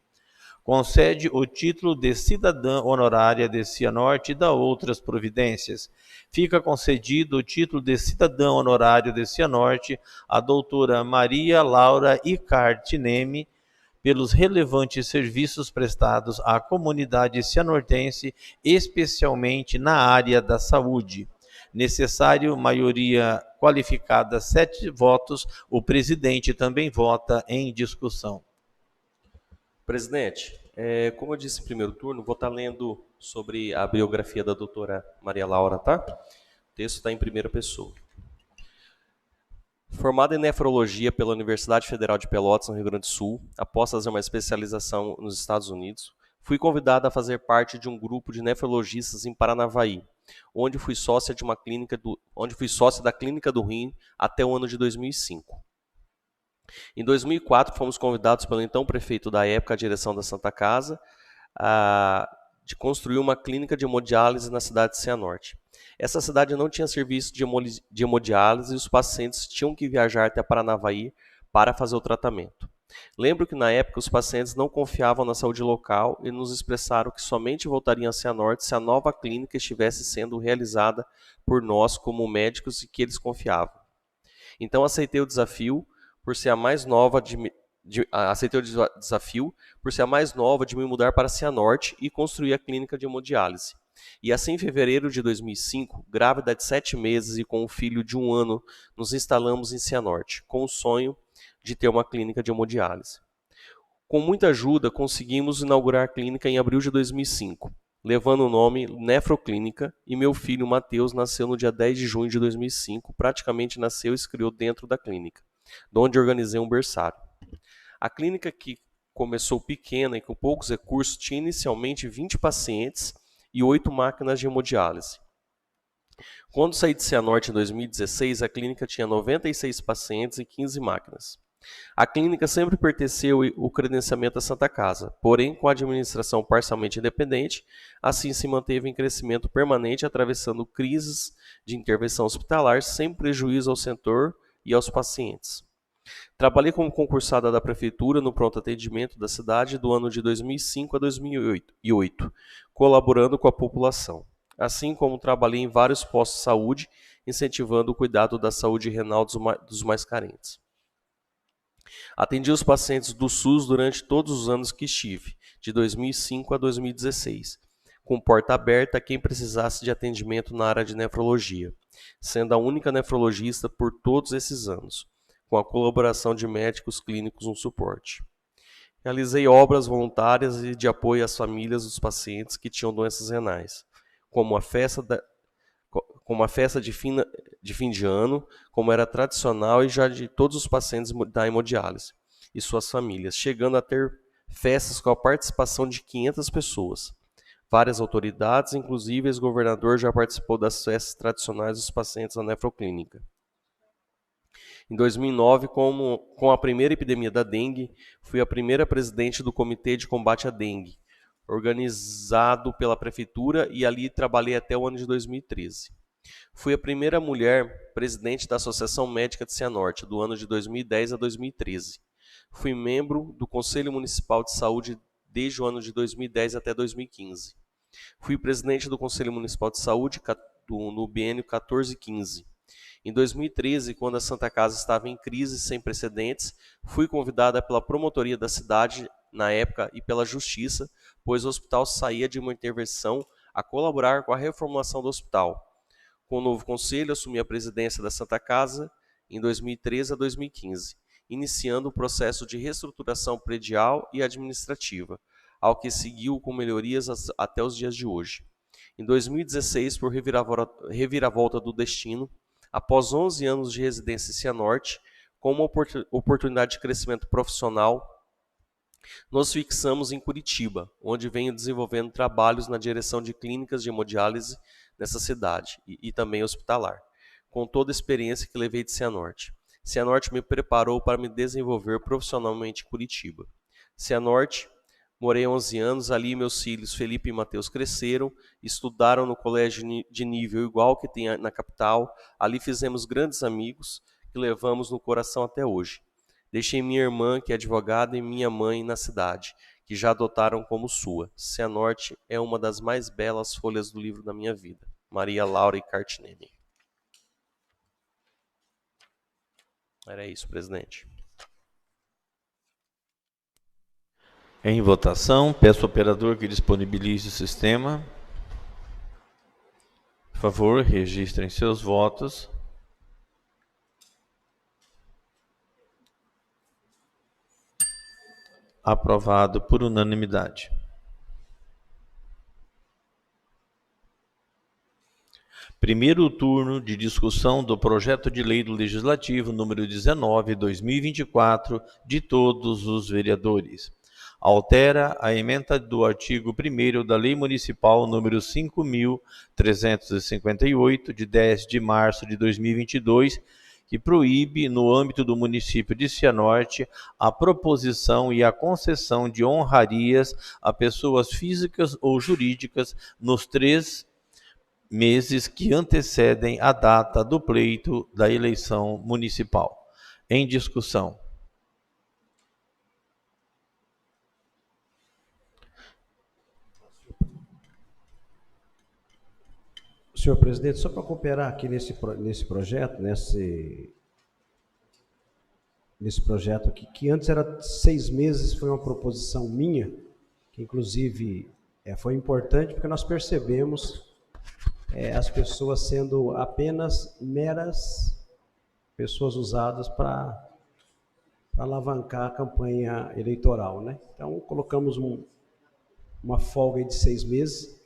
Concede o título de cidadã honorária de Cianorte e dá outras providências. Fica concedido o título de cidadã honorário de Cianorte à doutora Maria Laura Icarte Neme, pelos relevantes serviços prestados à comunidade cianortense, especialmente na área da saúde. Necessário maioria qualificada, 7 votos. O presidente também vota. Em discussão. Presidente, como eu disse em primeiro turno, vou estar lendo sobre a biografia da doutora Maria Laura, tá? O texto está em primeira pessoa. Formada em nefrologia pela Universidade Federal de Pelotas, no Rio Grande do Sul, após fazer uma especialização nos Estados Unidos, fui convidada a fazer parte de um grupo de nefrologistas em Paranavaí, onde fui sócia da Clínica do Rim até o ano de 2005. Em 2004, fomos convidados pelo então prefeito da época, a direção da Santa Casa, de construir uma clínica de hemodiálise na cidade de Cianorte. Essa cidade não tinha serviço de hemodiálise e os pacientes tinham que viajar até Paranavaí para fazer o tratamento. Lembro que na época os pacientes não confiavam na saúde local e nos expressaram que somente voltariam a Cianorte se a nova clínica estivesse sendo realizada por nós como médicos e que eles confiavam. Então aceitei o desafio por ser a mais nova de me mudar para Cianorte e construir a clínica de hemodiálise. E assim, em fevereiro de 2005, grávida de 7 meses e com um filho de 1 ano, nos instalamos em Cianorte, com o sonho de ter uma clínica de hemodiálise. Com muita ajuda, conseguimos inaugurar a clínica em abril de 2005. levando o nome Nefroclínica, e meu filho Mateus nasceu no dia 10 de junho de 2005, praticamente nasceu e se criou dentro da clínica, onde organizei um berçário. A clínica, que começou pequena e com poucos recursos, tinha inicialmente 20 pacientes e 8 máquinas de hemodiálise. Quando saí de Cianorte em 2016, a clínica tinha 96 pacientes e 15 máquinas. A clínica sempre pertenceu ao credenciamento da Santa Casa, porém com a administração parcialmente independente, assim se manteve em crescimento permanente, atravessando crises de intervenção hospitalar sem prejuízo ao setor e aos pacientes. Trabalhei como concursada da Prefeitura no pronto atendimento da cidade do ano de 2005 a 2008, colaborando com a população. Assim como trabalhei em vários postos de saúde, incentivando o cuidado da saúde renal dos mais carentes. Atendi os pacientes do SUS durante todos os anos que estive, de 2005 a 2016, com porta aberta a quem precisasse de atendimento na área de nefrologia, sendo a única nefrologista por todos esses anos, com a colaboração de médicos clínicos no suporte. Realizei obras voluntárias e de apoio às famílias dos pacientes que tinham doenças renais, como a festa de fim de ano, como era tradicional e já de todos os pacientes da hemodiálise e suas famílias, chegando a ter festas com a participação de 500 pessoas. Várias autoridades, inclusive o governador, já participou das festas tradicionais dos pacientes da nefroclínica. Em 2009, com a primeira epidemia da dengue, fui a primeira presidente do Comitê de Combate à Dengue, organizado pela Prefeitura, e ali trabalhei até o ano de 2013. Fui a primeira mulher presidente da Associação Médica de Cianorte, do ano de 2010 a 2013. Fui membro do Conselho Municipal de Saúde desde o ano de 2010 até 2015. Fui presidente do Conselho Municipal de Saúde no biênio 14-15. Em 2013, quando a Santa Casa estava em crise sem precedentes, fui convidada pela promotoria da cidade, na época, e pela Justiça, pois o hospital saía de uma intervenção a colaborar com a reformulação do hospital. Com o novo conselho, assumi a presidência da Santa Casa em 2013 a 2015, iniciando o processo de reestruturação predial e administrativa, ao que seguiu com melhorias até os dias de hoje. Em 2016, por reviravolta do destino, após 11 anos de residência em Cianorte, com uma oportunidade de crescimento profissional, nos fixamos em Curitiba, onde venho desenvolvendo trabalhos na direção de clínicas de hemodiálise nessa cidade e também hospitalar, com toda a experiência que levei de Cianorte. Cianorte me preparou para me desenvolver profissionalmente em Curitiba. Cianorte, morei 11 anos, ali meus filhos Felipe e Mateus cresceram, estudaram no colégio de nível igual que tem na capital, ali fizemos grandes amigos que levamos no coração até hoje. Deixei minha irmã, que é advogada, e minha mãe na cidade, que já adotaram como sua. Cianorte é uma das mais belas folhas do livro da minha vida. Maria Laura Cartinelli. Era isso, presidente. Em votação, peço ao operador que disponibilize o sistema. Por favor, registrem seus votos. Aprovado por unanimidade. Primeiro turno de discussão do projeto de lei do Legislativo número 19/2024 de todos os vereadores. Altera a emenda do artigo 1º da Lei Municipal número 5.358, de 10 de março de 2022, que proíbe, no âmbito do município de Cianorte, a proposição e a concessão de honrarias a pessoas físicas ou jurídicas nos 3 meses que antecedem a data do pleito da eleição municipal. Em discussão. Senhor presidente, só para cooperar aqui nesse projeto aqui, que antes era 6 meses, foi uma proposição minha, que inclusive foi importante, porque nós percebemos as pessoas sendo apenas meras pessoas usadas para alavancar a campanha eleitoral, né? Então, colocamos uma folga aí de 6 meses,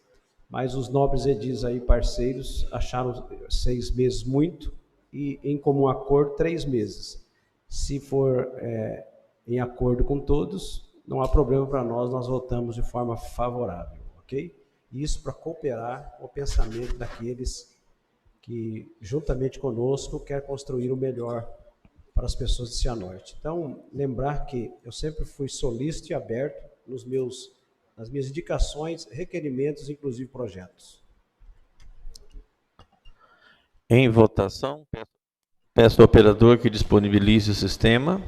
mas os nobres edis aí, parceiros, acharam 6 meses muito e, em comum acordo, 3 meses. Se for em acordo com todos, não há problema para nós votamos de forma favorável, ok? Isso para cooperar com o pensamento daqueles que, juntamente conosco, quer construir o melhor para as pessoas de Cianorte. Então, lembrar que eu sempre fui solícito e aberto nas minhas indicações, requerimentos, inclusive projetos. Em votação, peço ao operador que disponibilize o sistema.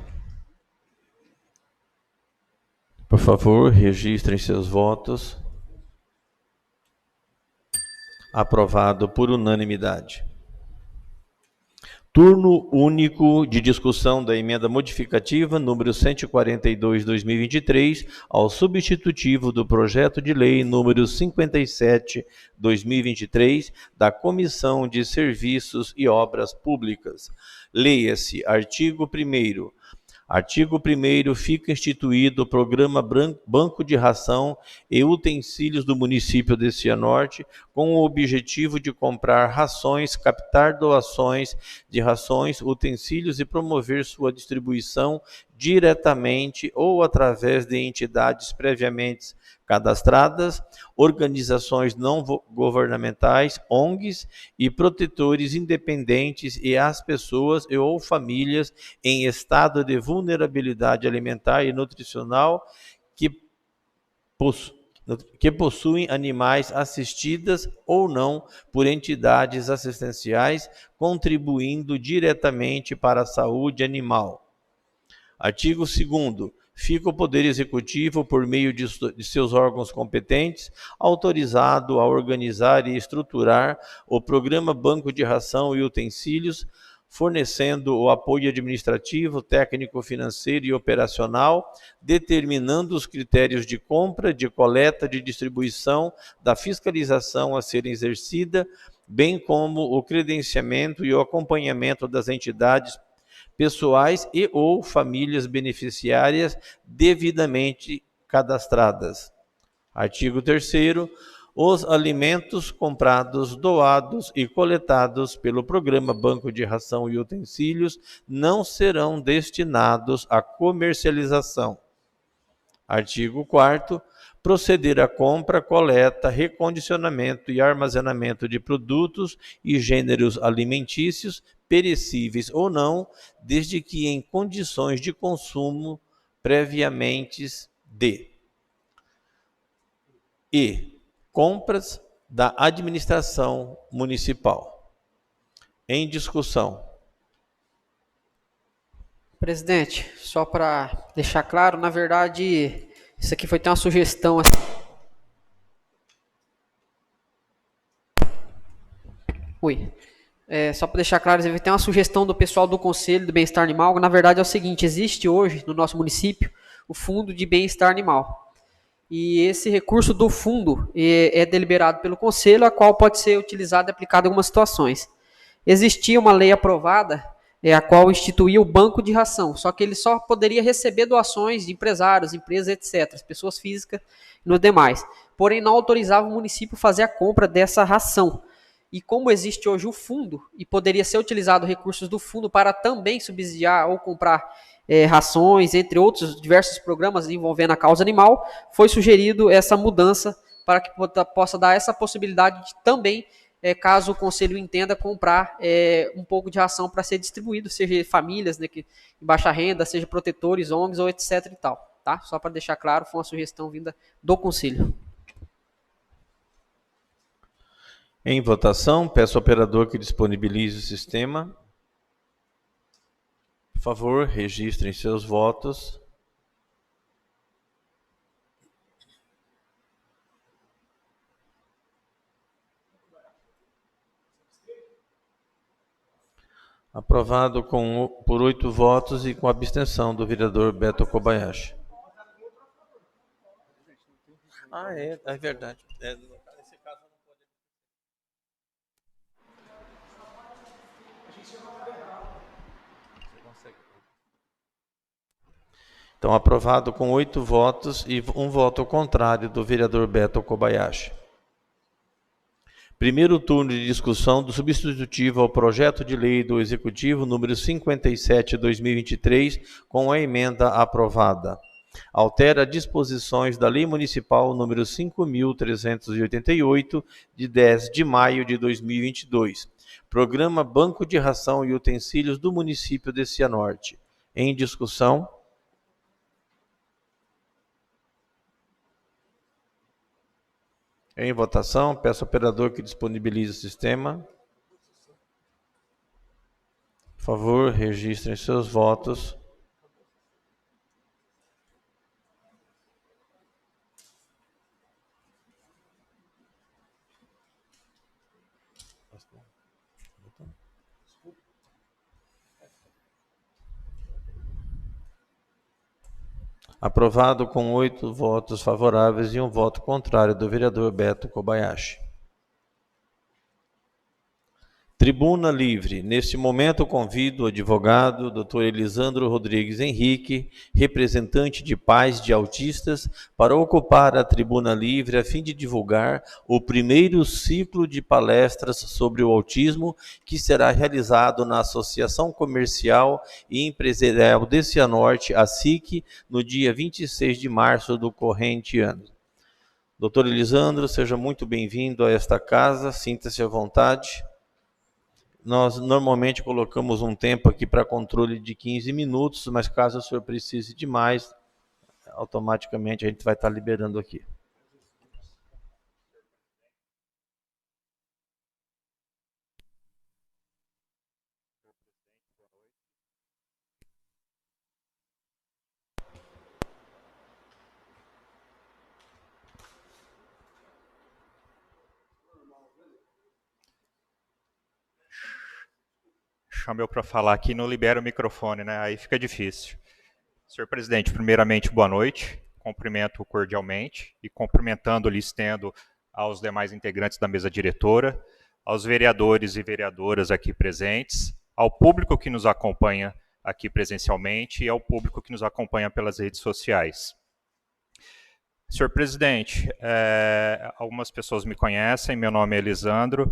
Por favor, registrem seus votos. Aprovado por unanimidade. Turno único de discussão da emenda modificativa número 142/2023 ao substitutivo do projeto de lei número 57/2023 da Comissão de Serviços e Obras Públicas. Leia-se artigo 1º. Artigo 1º, fica instituído o Programa Banco de Ração e Utensílios do município de Cianorte, com o objetivo de comprar rações, captar doações de rações, utensílios e promover sua distribuição diretamente ou através de entidades previamente cadastradas, organizações não governamentais, ONGs e protetores independentes e às pessoas e ou famílias em estado de vulnerabilidade alimentar e nutricional que possuem animais assistidas ou não por entidades assistenciais, contribuindo diretamente para a saúde animal. Artigo 2º. Fica o Poder Executivo, por meio de seus órgãos competentes, autorizado a organizar e estruturar o Programa Banco de Ração e Utensílios, fornecendo o apoio administrativo, técnico, financeiro e operacional, determinando os critérios de compra, de coleta, de distribuição, da fiscalização a ser exercida, bem como o credenciamento e o acompanhamento das entidades pessoais e ou famílias beneficiárias devidamente cadastradas. Artigo 3º. Os alimentos comprados, doados e coletados pelo Programa Banco de Ração e Utensílios não serão destinados à comercialização. Artigo 4º. Proceder à compra, coleta, recondicionamento e armazenamento de produtos e gêneros alimentícios, perecíveis ou não, desde que em condições de consumo previamente e compras da administração municipal. Em discussão. Presidente, só para deixar claro, na verdade, isso aqui foi ter uma sugestão. Só para deixar claro, tem uma sugestão do pessoal do Conselho do Bem-Estar Animal. Na verdade é o seguinte, existe hoje no nosso município o Fundo de Bem-Estar Animal. E esse recurso do fundo é deliberado pelo Conselho, a qual pode ser utilizado e aplicado em algumas situações. Existia uma lei aprovada, a qual instituía o banco de ração, só que ele só poderia receber doações de empresários, empresas, etc., pessoas físicas e no demais. Porém, não autorizava o município fazer a compra dessa ração. E como existe hoje o fundo, e poderia ser utilizado recursos do fundo para também subsidiar ou comprar rações, entre outros diversos programas envolvendo a causa animal, foi sugerido essa mudança para que possa dar essa possibilidade de também, caso o Conselho entenda, comprar um pouco de ração para ser distribuído, seja famílias, né, em baixa renda, seja protetores, ONGs ou etc. e tal. Tá? Só para deixar claro, foi uma sugestão vinda do Conselho. Em votação, peço ao operador que disponibilize o sistema. Por favor, registrem seus votos. Aprovado por 8 votos e com abstenção do vereador Beto Kobayashi. É verdade. Nesse caso não pode. Então, aprovado com 8 votos e um voto contrário do vereador Beto Kobayashi. Primeiro turno de discussão do substitutivo ao projeto de lei do Executivo número 57/2023, com a emenda aprovada. Altera disposições da Lei Municipal número 5.388, de 10 de maio de 2022. Programa Banco de Ração e Utensílios do município de Cianorte. Em discussão. Em votação, peço ao operador que disponibilize o sistema. Por favor, registrem seus votos. Aprovado com 8 votos favoráveis e um voto contrário do vereador Beto Kobayashi. Tribuna livre. Neste momento, convido o advogado Dr. Elisandro Rodrigues Henrique, representante de pais de autistas, para ocupar a tribuna livre a fim de divulgar o primeiro ciclo de palestras sobre o autismo, que será realizado na Associação Comercial e Empresarial de Cianorte, a SIC, no dia 26 de março do corrente ano. Dr. Elisandro, seja muito bem-vindo a esta casa, sinta-se à vontade. Nós normalmente colocamos um tempo aqui para controle de 15 minutos, mas caso o senhor precise de mais, automaticamente a gente vai estar liberando aqui. Chama eu para falar aqui, não libera o microfone, né? Aí fica difícil. Senhor presidente, primeiramente, boa noite. Cumprimento cordialmente e cumprimentando-lhe, estendo aos demais integrantes da mesa diretora, aos vereadores e vereadoras aqui presentes, ao público que nos acompanha aqui presencialmente e ao público que nos acompanha pelas redes sociais. Senhor presidente, algumas pessoas me conhecem, meu nome é Elisandro,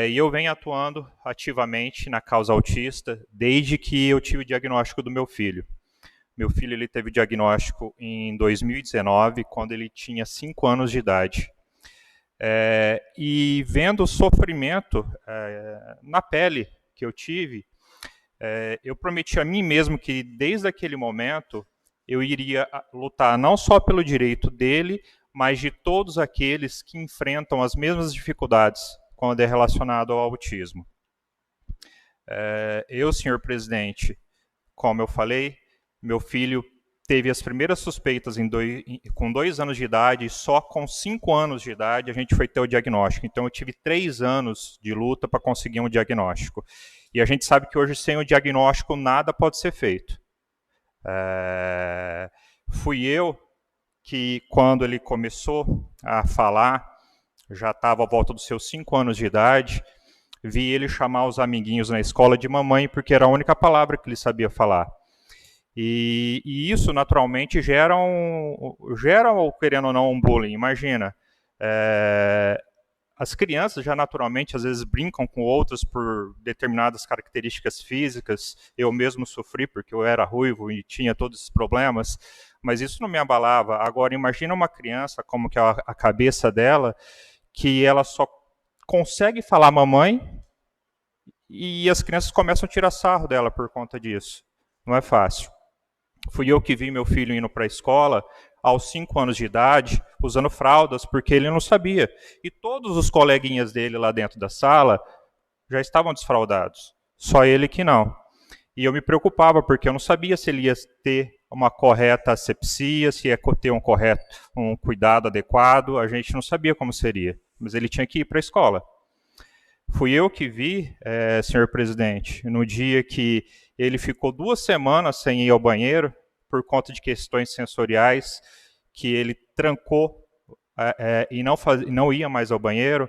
e eu venho atuando ativamente na causa autista desde que eu tive o diagnóstico do meu filho. Meu filho ele teve o diagnóstico em 2019, quando ele tinha 5 anos de idade. E vendo o sofrimento na pele que eu tive, eu prometi a mim mesmo que desde aquele momento eu iria lutar não só pelo direito dele, mas de todos aqueles que enfrentam as mesmas dificuldades quando é relacionado ao autismo. Eu, senhor presidente, como eu falei, meu filho teve as primeiras suspeitas com 2 anos de idade, e só com 5 anos de idade a gente foi ter o diagnóstico. Então eu tive 3 anos de luta para conseguir um diagnóstico. E a gente sabe que hoje sem o diagnóstico nada pode ser feito. Fui eu que, quando ele começou a falar, já estava à volta dos seus 5 anos de idade, vi ele chamar os amiguinhos na escola de mamãe, porque era a única palavra que ele sabia falar. E isso, naturalmente, gera, querendo ou não, um bullying. Imagina, as crianças já naturalmente, às vezes, brincam com outras por determinadas características físicas. Eu mesmo sofri, porque eu era ruivo e tinha todos esses problemas, mas isso não me abalava. Agora, imagina uma criança, como que é a cabeça dela, que ela só consegue falar mamãe e as crianças começam a tirar sarro dela por conta disso. Não é fácil. Fui eu que vi meu filho indo para a escola aos 5 anos de idade, usando fraldas, porque ele não sabia. E todos os coleguinhas dele lá dentro da sala já estavam desfraldados. Só ele que não. E eu me preocupava, porque eu não sabia se ele ia ter uma correta asepsia, se ia ter um cuidado adequado, a gente não sabia como seria. Mas ele tinha que ir para a escola. Fui eu que vi, senhor presidente, no dia que ele ficou 2 semanas sem ir ao banheiro, por conta de questões sensoriais, que ele trancou e não ia mais ao banheiro,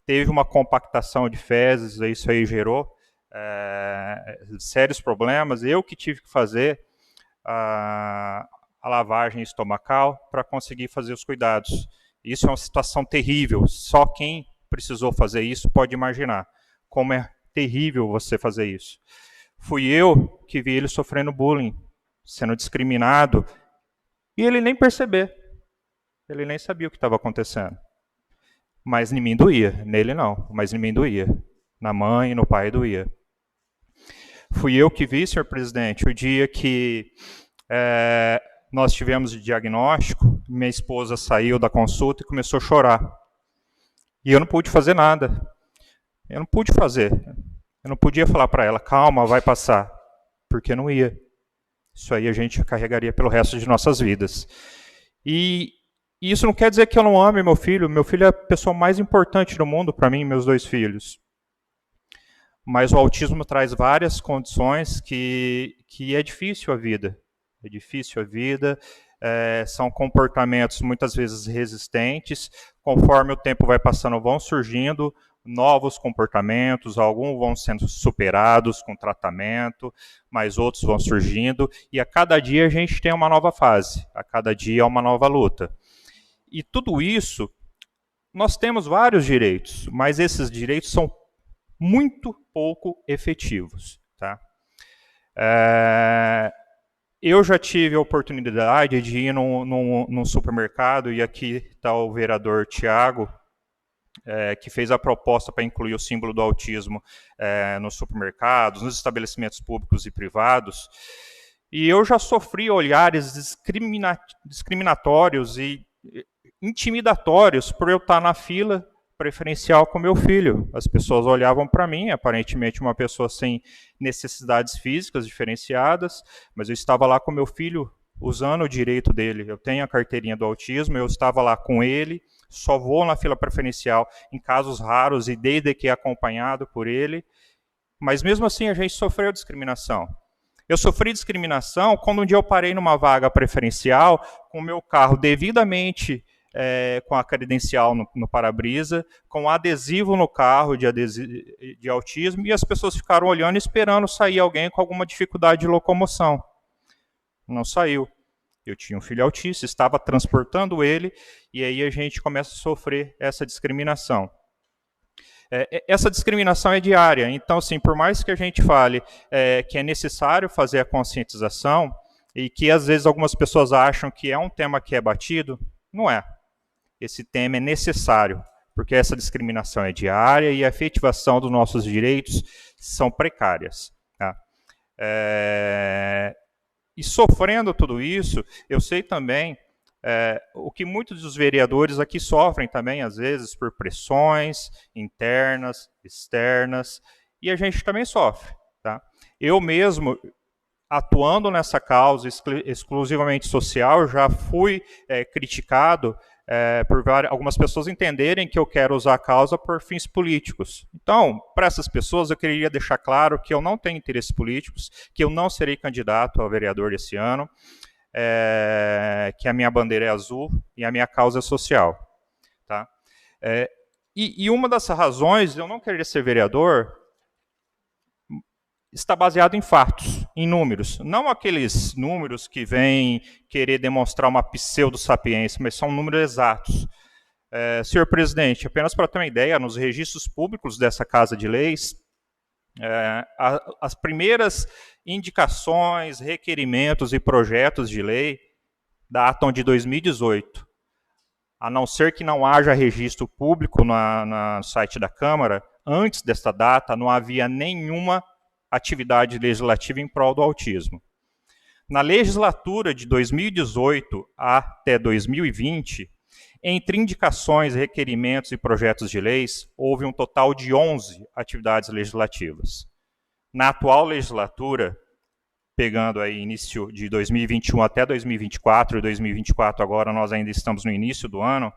teve uma compactação de fezes, isso aí gerou sérios problemas. Eu que tive que fazer a lavagem estomacal para conseguir fazer os cuidados. Isso é uma situação terrível. Só quem precisou fazer isso pode imaginar como é terrível você fazer isso. Fui eu que vi ele sofrendo bullying, sendo discriminado, e ele nem perceber. Ele nem sabia o que estava acontecendo. Mas em mim doía, nele não, mas em mim doía. Na mãe e no pai doía. Fui eu que vi, senhor presidente, o dia que nós tivemos o diagnóstico, minha esposa saiu da consulta e começou a chorar. E eu não pude fazer nada. Eu não pude fazer. Eu não podia falar para ela, calma, vai passar. Porque não ia. Isso aí a gente carregaria pelo resto de nossas vidas. E isso não quer dizer que eu não ame meu filho. Meu filho é a pessoa mais importante do mundo para mim e meus 2 filhos. Mas o autismo traz várias condições que é difícil a vida. É difícil a vida, são comportamentos muitas vezes resistentes. Conforme o tempo vai passando, vão surgindo novos comportamentos, alguns vão sendo superados com tratamento, mas outros vão surgindo. E a cada dia a gente tem uma nova fase, a cada dia é uma nova luta. E tudo isso, nós temos vários direitos, mas esses direitos são muito pouco efetivos. Tá? Eu já tive a oportunidade de ir num supermercado, e aqui está o vereador Tiago, que fez a proposta para incluir o símbolo do autismo nos supermercados, nos estabelecimentos públicos e privados, e eu já sofri olhares discriminatórios e intimidatórios por eu estar na fila preferencial com meu filho. As pessoas olhavam para mim, aparentemente uma pessoa sem necessidades físicas diferenciadas, mas eu estava lá com meu filho usando o direito dele. Eu tenho a carteirinha do autismo, eu estava lá com ele, só vou na fila preferencial em casos raros e desde que acompanhado por ele, mas mesmo assim a gente sofreu discriminação. Eu sofri discriminação quando um dia eu parei numa vaga preferencial com o meu carro devidamente com a credencial no para-brisa, com adesivo no carro de autismo, e as pessoas ficaram olhando e esperando sair alguém com alguma dificuldade de locomoção. Não saiu. Eu tinha um filho autista, estava transportando ele, e aí a gente começa a sofrer essa discriminação. Essa discriminação é diária, então, assim, por mais que a gente fale que é necessário fazer a conscientização, e que às vezes algumas pessoas acham que é um tema que é batido, não é. Esse tema é necessário, porque essa discriminação é diária e a efetivação dos nossos direitos são precárias. Tá? E sofrendo tudo isso, eu sei também o que muitos dos vereadores aqui sofrem também, às vezes, por pressões internas, externas, e a gente também sofre. Tá? Eu mesmo, atuando nessa causa exclusivamente social, já fui criticado por algumas pessoas entenderem que eu quero usar a causa por fins políticos. Então, para essas pessoas, eu queria deixar claro que eu não tenho interesses políticos, que eu não serei candidato a vereador esse ano, que a minha bandeira é azul e a minha causa é social. Tá? E uma das razões de eu não querer ser vereador está baseado em fatos, em números. Não aqueles números que vêm querer demonstrar uma pseudo-sapiência, mas são números exatos. Senhor presidente, apenas para ter uma ideia, nos registros públicos dessa Casa de Leis, as primeiras indicações, requerimentos e projetos de lei datam de 2018. A não ser que não haja registro público no site da Câmara, antes desta data não havia nenhuma atividade legislativa em prol do autismo. Na legislatura de 2018 até 2020, entre indicações, requerimentos e projetos de leis, houve um total de 11 atividades legislativas. Na atual legislatura, pegando aí início de 2021 até 2024, e 2024 agora nós ainda estamos no início do ano,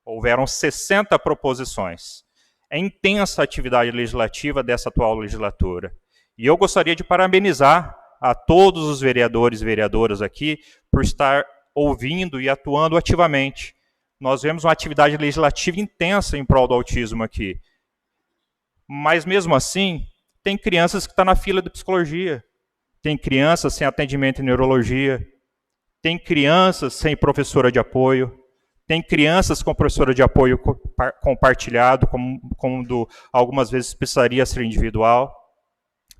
houveram 60 proposições. É intensa a atividade legislativa dessa atual legislatura. E eu gostaria de parabenizar a todos os vereadores e vereadoras aqui por estar ouvindo e atuando ativamente. Nós vemos uma atividade legislativa intensa em prol do autismo aqui. Mas, mesmo assim, tem crianças que estão na fila de psicologia, tem crianças sem atendimento em neurologia, tem crianças sem professora de apoio, Tem crianças com professora de apoio compartilhado, como algumas vezes precisaria ser individual.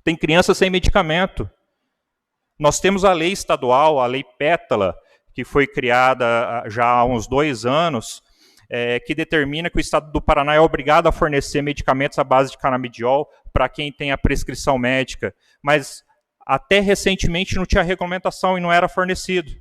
Tem crianças sem medicamento. Nós temos a lei estadual, a lei Pétala, que foi criada já há uns 2 anos, que determina que o Estado do Paraná é obrigado a fornecer medicamentos à base de canabidiol para quem tem a prescrição médica, mas até recentemente não tinha regulamentação e não era fornecido.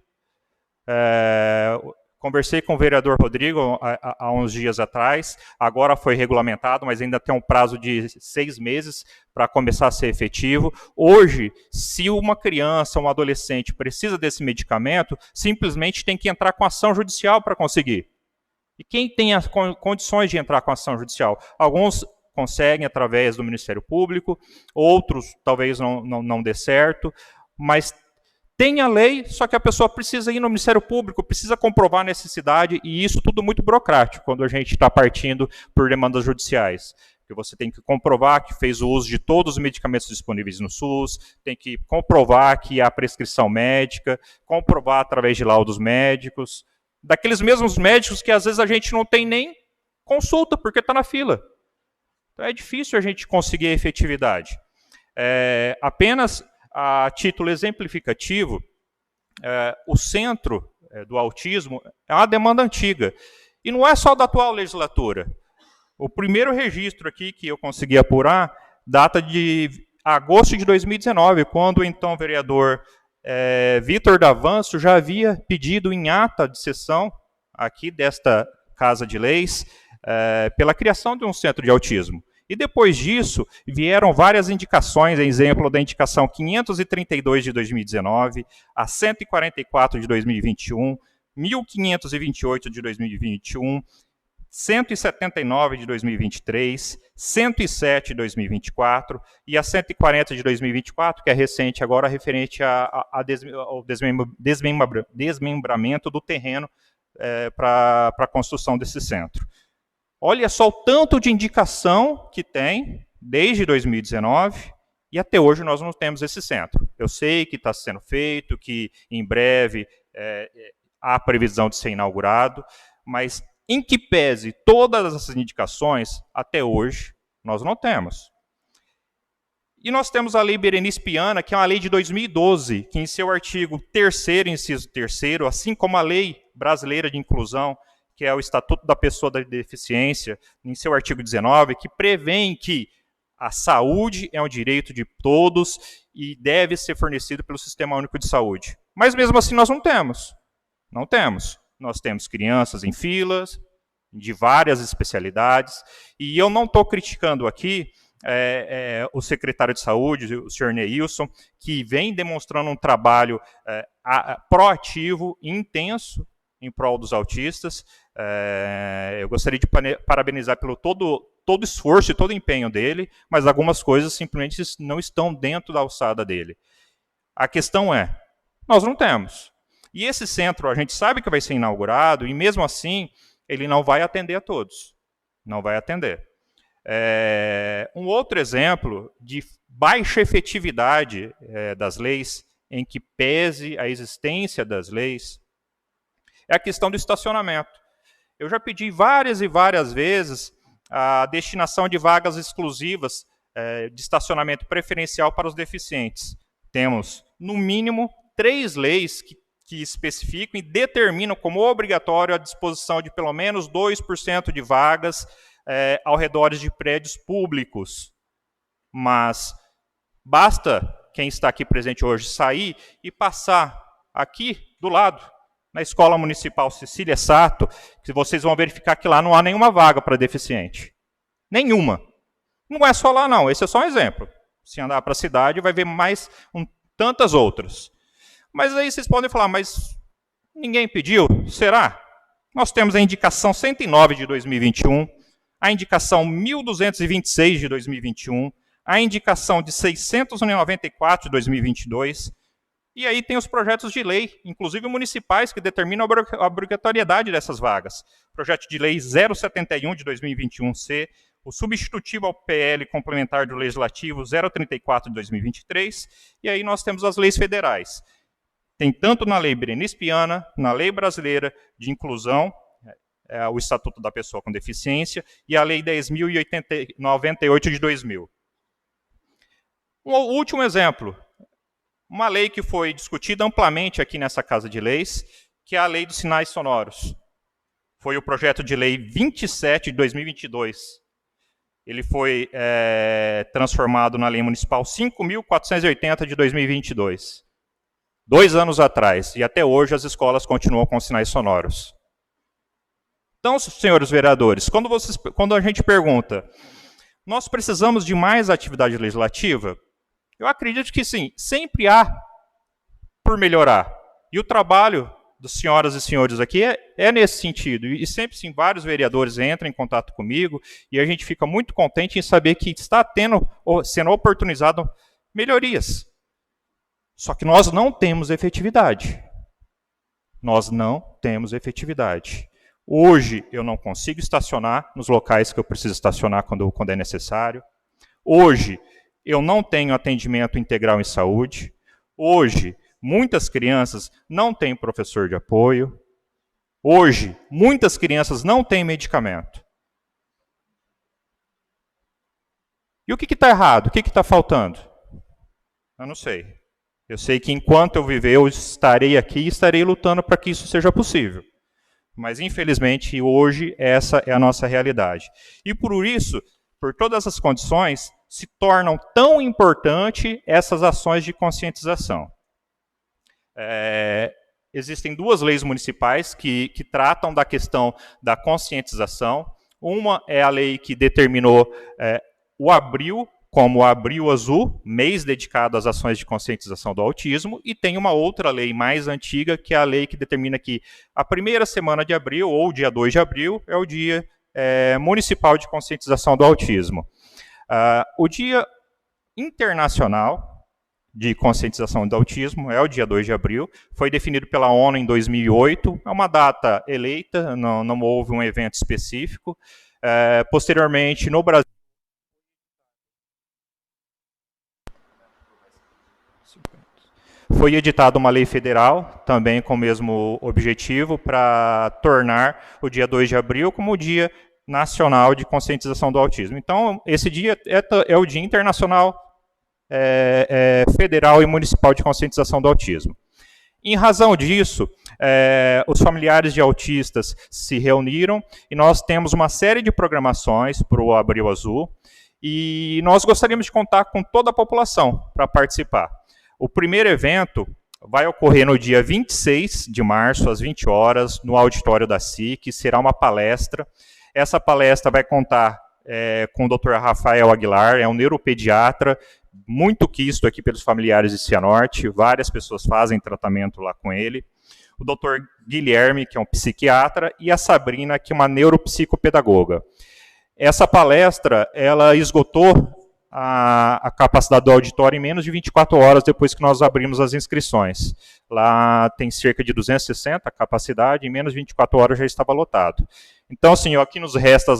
Conversei com o vereador Rodrigo há uns dias atrás, agora foi regulamentado, mas ainda tem um prazo de 6 meses para começar a ser efetivo. Hoje, se uma criança, um adolescente precisa desse medicamento, simplesmente tem que entrar com ação judicial para conseguir. E quem tem as condições de entrar com ação judicial? Alguns conseguem através do Ministério Público, outros talvez não dê certo, mas tem a lei, só que a pessoa precisa ir no Ministério Público, precisa comprovar a necessidade, e isso tudo muito burocrático, quando a gente está partindo por demandas judiciais. Que você tem que comprovar que fez o uso de todos os medicamentos disponíveis no SUS, tem que comprovar que há prescrição médica, comprovar através de laudos médicos, daqueles mesmos médicos que às vezes a gente não tem nem consulta, porque está na fila. Então é difícil a gente conseguir a efetividade. Apenas a título exemplificativo, o centro do autismo é uma demanda antiga. E não é só da atual legislatura. O primeiro registro aqui que eu consegui apurar data de agosto de 2019, quando o então vereador Vitor Davanço já havia pedido em ata de sessão aqui desta Casa de Leis pela criação de um centro de autismo. E depois disso, vieram várias indicações, exemplo da indicação 532 de 2019, a 144 de 2021, 1528 de 2021, 179 de 2023, 107 de 2024 e a 140 de 2024, que é recente agora, referente ao desmembramento do terreno para a construção desse centro. Olha só o tanto de indicação que tem desde 2019 e até hoje nós não temos esse centro. Eu sei que está sendo feito, que em breve há previsão de ser inaugurado, mas em que pese todas essas indicações, até hoje nós não temos. E nós temos a Lei Berenice Piana, que é uma lei de 2012, que em seu artigo 3º, inciso 3º, assim como a Lei Brasileira de Inclusão, que é o Estatuto da Pessoa da Deficiência, em seu artigo 19, que prevê que a saúde é um direito de todos e deve ser fornecido pelo Sistema Único de Saúde. Mas mesmo assim nós não temos. Não temos. Nós temos crianças em filas, de várias especialidades, e eu não estou criticando aqui o secretário de Saúde, o senhor Neilson, que vem demonstrando um trabalho proativo e intenso em prol dos autistas. Eu gostaria de parabenizar pelo todo esforço e todo empenho dele, mas algumas coisas simplesmente não estão dentro da alçada dele. A questão é, nós não temos. E esse centro, a gente sabe que vai ser inaugurado, e mesmo assim, ele não vai atender a todos. Não vai atender. Um outro exemplo de baixa efetividade das leis, em que pese a existência das leis, é a questão do estacionamento. Eu já pedi várias e várias vezes a destinação de vagas exclusivas de estacionamento preferencial para os deficientes. Temos, no mínimo, 3 leis que especificam e determinam como obrigatório a disposição de pelo menos 2% de vagas ao redor de prédios públicos. Mas basta quem está aqui presente hoje sair e passar aqui do lado, na Escola Municipal Cecília Sato, que vocês vão verificar que lá não há nenhuma vaga para deficiente. Nenhuma. Não é só lá, não. Esse é só um exemplo. Se andar para a cidade, vai ver mais tantas outras. Mas aí vocês podem falar, mas ninguém pediu? Será? Nós temos a indicação 109 de 2021, a indicação 1226 de 2021, a indicação de 694 de 2022, e aí tem os projetos de lei, inclusive municipais, que determinam a obrigatoriedade dessas vagas. Projeto de lei 071 de 2021-C, o substitutivo ao PL complementar do Legislativo 034 de 2023, e aí nós temos as leis federais. Tem tanto na Lei Berenice Piana, na Lei Brasileira de Inclusão, o Estatuto da Pessoa com Deficiência, e a Lei 10.098 de 2000. Um último exemplo, uma lei que foi discutida amplamente aqui nessa Casa de Leis, que é a Lei dos Sinais Sonoros. Foi o projeto de lei 27 de 2022. Ele foi transformado na Lei Municipal 5.480 de 2022. 2 anos atrás, e até hoje as escolas continuam com sinais sonoros. Então, senhores vereadores, quando a gente pergunta, nós precisamos de mais atividade legislativa? Eu acredito que sim, sempre há por melhorar. E o trabalho das senhoras e senhores aqui é nesse sentido. E sempre, sim, vários vereadores entram em contato comigo e a gente fica muito contente em saber que está sendo oportunizado melhorias. Só que nós não temos efetividade. Nós não temos efetividade. Hoje, eu não consigo estacionar nos locais que eu preciso estacionar quando é necessário. Hoje, eu não tenho atendimento integral em saúde. Hoje, muitas crianças não têm professor de apoio. Hoje, muitas crianças não têm medicamento. E o que está errado? O que está faltando? Eu não sei. Eu sei que enquanto eu viver, eu estarei aqui e estarei lutando para que isso seja possível. Mas, infelizmente, hoje, essa é a nossa realidade. E por isso, por todas essas condições, se tornam tão importantes essas ações de conscientização. Existem 2 leis municipais que tratam da questão da conscientização. Uma é a lei que determinou o abril como o Abril Azul, mês dedicado às ações de conscientização do autismo, e tem uma outra lei mais antiga, que é a lei que determina que a primeira semana de abril, ou dia 2 de abril, é o Dia Municipal de Conscientização do Autismo. O Dia Internacional de Conscientização do Autismo é o dia 2 de abril, foi definido pela ONU em 2008, é uma data eleita, não houve um evento específico. Posteriormente, no Brasil, foi editada uma lei federal, também com o mesmo objetivo, para tornar o dia 2 de abril como o Dia Nacional de Conscientização do Autismo. Então, esse dia é o Dia Internacional, Federal e Municipal de Conscientização do Autismo. Em razão disso, os familiares de autistas se reuniram e nós temos uma série de programações para o Abril Azul e nós gostaríamos de contar com toda a população para participar. O primeiro evento vai ocorrer no dia 26 de março, às 20 horas, no auditório da SIC, será uma palestra. Essa palestra vai contar com o Dr. Rafael Aguilar, é um neuropediatra, muito quisto aqui pelos familiares de Cianorte, várias pessoas fazem tratamento lá com ele. O Dr. Guilherme, que é um psiquiatra, e a Sabrina, que é uma neuropsicopedagoga. Essa palestra, ela esgotou a capacidade do auditório em menos de 24 horas depois que nós abrimos as inscrições. Lá tem cerca de 260 a capacidade, em menos de 24 horas já estava lotado. Então, assim, o que nos resta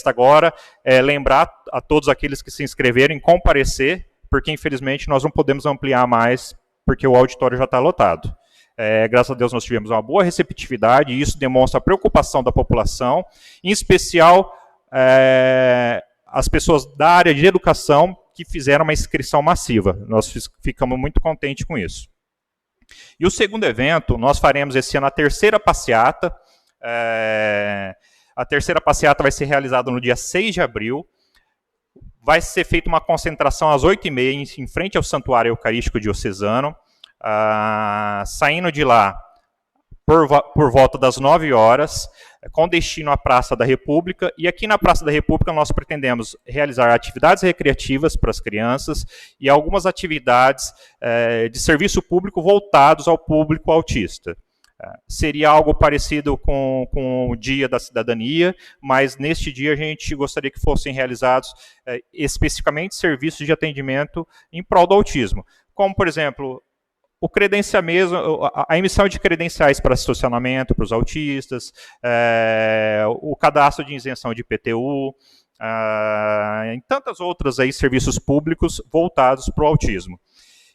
agora é lembrar a todos aqueles que se inscreveram em comparecer, porque infelizmente nós não podemos ampliar mais, porque o auditório já está lotado. Graças a Deus nós tivemos uma boa receptividade, e isso demonstra a preocupação da população, em especial as pessoas da área de educação que fizeram uma inscrição massiva. Nós ficamos muito contentes com isso. E o segundo evento, nós faremos esse ano a terceira passeata. A terceira passeata vai ser realizada no dia 6 de abril. Vai ser feita uma concentração às 8h30 em frente ao Santuário Eucarístico Diocesano. Saindo de lá por volta das 9 horas, com destino à Praça da República, e aqui na Praça da República nós pretendemos realizar atividades recreativas para as crianças e algumas atividades de serviço público voltados ao público autista. Seria algo parecido com o Dia da Cidadania, mas neste dia a gente gostaria que fossem realizados especificamente serviços de atendimento em prol do autismo, como, por exemplo, o credenciamento, a emissão de credenciais para estacionamento para os autistas, o cadastro de isenção de IPTU, em tantas outras aí, serviços públicos voltados para o autismo.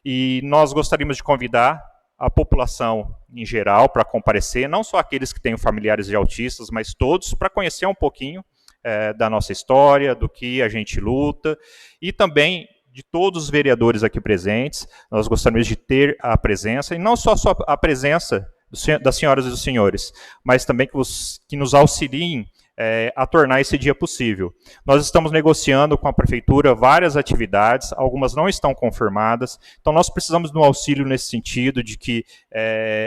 E nós gostaríamos de convidar a população em geral para comparecer, não só aqueles que têm familiares de autistas, mas todos, para conhecer um pouquinho da nossa história, do que a gente luta, e também de todos os vereadores aqui presentes. Nós gostaríamos de ter a presença, e não só a presença das senhoras e dos senhores, mas também que nos auxiliem a tornar esse dia possível. Nós estamos negociando com a prefeitura várias atividades, algumas não estão confirmadas, então nós precisamos de um auxílio nesse sentido, de que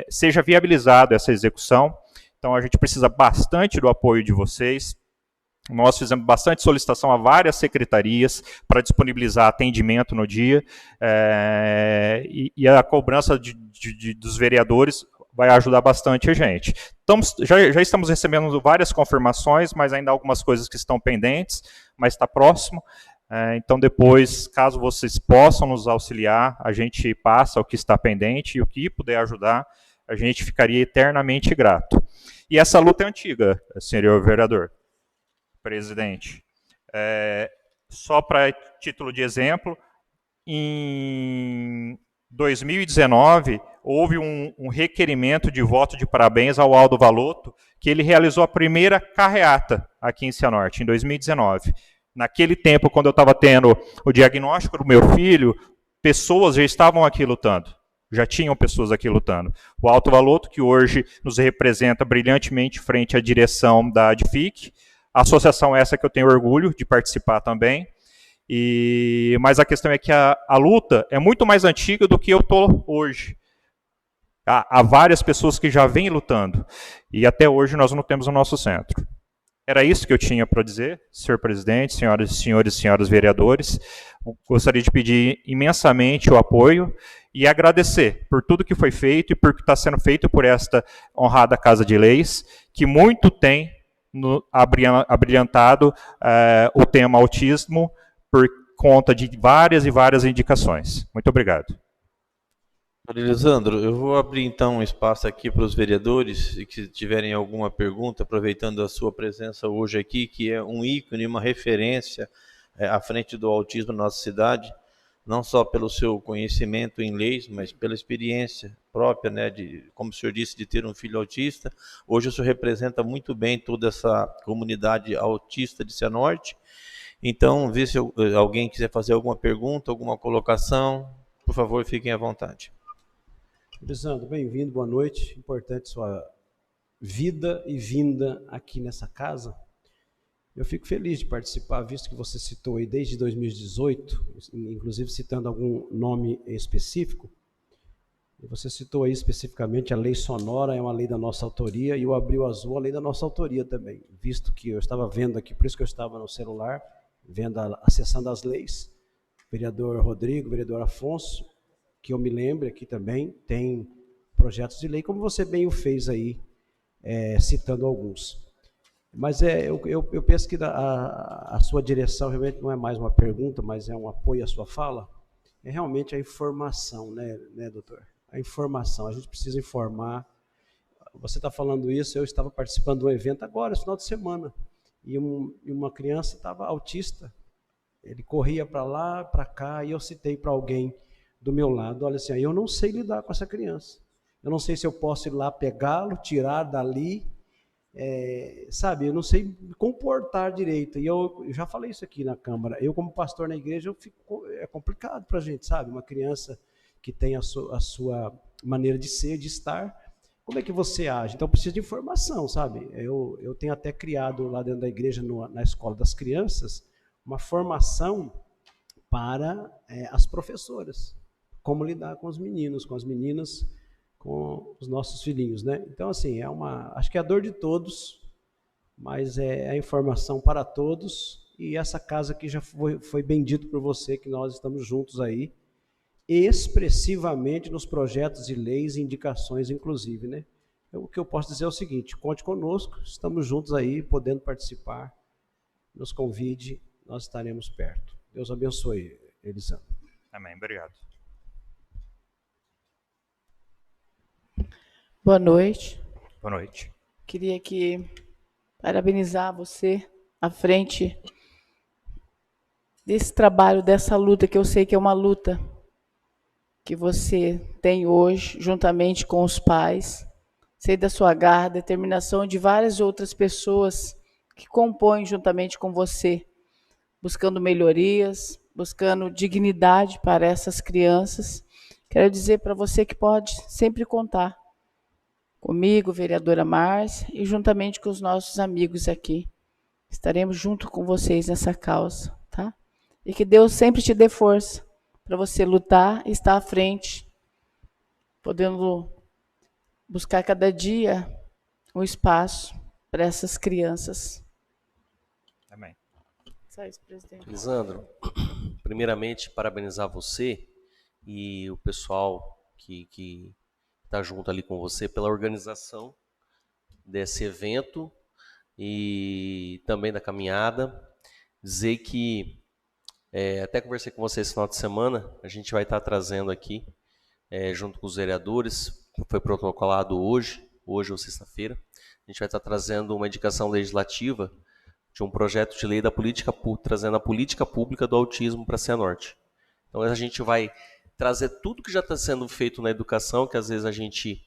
seja viabilizado essa execução. Então a gente precisa bastante do apoio de vocês. Nós fizemos bastante solicitação a várias secretarias para disponibilizar atendimento no dia, e a cobrança dos vereadores vai ajudar bastante a gente. Já estamos recebendo várias confirmações, mas ainda há algumas coisas que estão pendentes, mas está próximo. Então depois, caso vocês possam nos auxiliar, a gente passa o que está pendente, e o que puder ajudar, a gente ficaria eternamente grato. E essa luta é antiga, senhor vereador, presidente. Só para título de exemplo, em 2019, houve um requerimento de voto de parabéns ao Aldo Valotto, que ele realizou a primeira carreata aqui em Cianorte, em 2019. Naquele tempo, quando eu estava tendo o diagnóstico do meu filho, pessoas já estavam aqui lutando. Já tinham pessoas aqui lutando. O Aldo Valotto, que hoje nos representa brilhantemente frente à direção da ADFIC, associação essa que eu tenho orgulho de participar também. Mas a questão é que a luta é muito mais antiga do que eu estou hoje. Há várias pessoas que já vêm lutando, e até hoje nós não temos o nosso centro. Era isso que eu tinha para dizer, senhor presidente, senhoras e senhores vereadores. Gostaria de pedir imensamente o apoio e agradecer por tudo que foi feito e por que está sendo feito por esta honrada Casa de Leis, que muito tem abrilhantado o tema autismo, por conta de várias e várias indicações. Muito obrigado. Elisandro, eu vou abrir então um espaço aqui para os vereadores e que tiverem alguma pergunta, aproveitando a sua presença hoje aqui, que é um ícone, uma referência à frente do autismo na nossa cidade, não só pelo seu conhecimento em leis, mas pela experiência própria, né, como o senhor disse, de ter um filho autista. Hoje o senhor representa muito bem toda essa comunidade autista de Cianorte. Então, vê se alguém quiser fazer alguma pergunta, alguma colocação, por favor, fiquem à vontade. Elisandro, bem-vindo, boa noite. Importante sua vida e vinda aqui nessa casa. Eu fico feliz de participar, visto que você citou aí desde 2018, inclusive citando algum nome específico. Você citou aí especificamente a lei sonora, é uma lei da nossa autoria, e o Abril Azul, a lei da nossa autoria também, visto que eu estava vendo aqui, por isso que eu estava no celular, vendo a sessão das leis, vereador Rodrigo, vereador Afonso, que eu me lembro aqui também, tem projetos de lei, como você bem o fez aí, citando alguns. Mas eu penso que a sua direção realmente não é mais uma pergunta, mas é um apoio à sua fala, é realmente a informação, né, doutor? A informação, a gente precisa informar. Você está falando isso, eu estava participando de um evento agora, esse final de semana, e uma criança estava autista, ele corria para lá, para cá, e eu citei para alguém do meu lado, olha assim, eu não sei lidar com essa criança, eu não sei se eu posso ir lá pegá-lo, tirar dali, sabe, eu não sei me comportar direito, e eu já falei isso aqui na Câmara, eu como pastor na igreja, é complicado para a gente, sabe, uma criança que tem a sua maneira de ser, de estar, como é que você age? Então precisa de informação, sabe, eu tenho até criado lá dentro da igreja, na escola das crianças, uma formação para as professoras, como lidar com os meninos, com as meninas, com os nossos filhinhos, né? Então, assim, acho que é a dor de todos, mas é a informação para todos, e essa casa aqui já foi bem dito por você, que nós estamos juntos aí, expressivamente nos projetos de leis e indicações, inclusive, né? O que eu posso dizer é o seguinte, conte conosco, estamos juntos aí, podendo participar, nos convide, nós estaremos perto. Deus abençoe, Elisandro. Amém, obrigado. Boa noite. Boa noite. Queria aqui parabenizar você à frente desse trabalho, dessa luta, que eu sei que é uma luta que você tem hoje, juntamente com os pais. Sei da sua garra, determinação de várias outras pessoas que compõem juntamente com você, buscando melhorias, buscando dignidade para essas crianças. Quero dizer para você que pode sempre contar comigo, vereadora Márcia, e juntamente com os nossos amigos aqui. Estaremos junto com vocês nessa causa, tá? E que Deus sempre te dê força para você lutar e estar à frente, podendo buscar cada dia um espaço para essas crianças. Amém. Só isso, presidente. Lisandro, primeiramente, parabenizar você e o pessoal que está junto ali com você pela organização desse evento e também da caminhada. Dizer que, até conversei com você esse final de semana, a gente vai estar trazendo aqui, junto com os vereadores, foi protocolado hoje ou sexta-feira, a gente vai estar trazendo uma indicação legislativa de um projeto de lei da política, trazendo a política pública do autismo para a Cianorte. Então a gente vai trazer tudo que já está sendo feito na educação, que às vezes a gente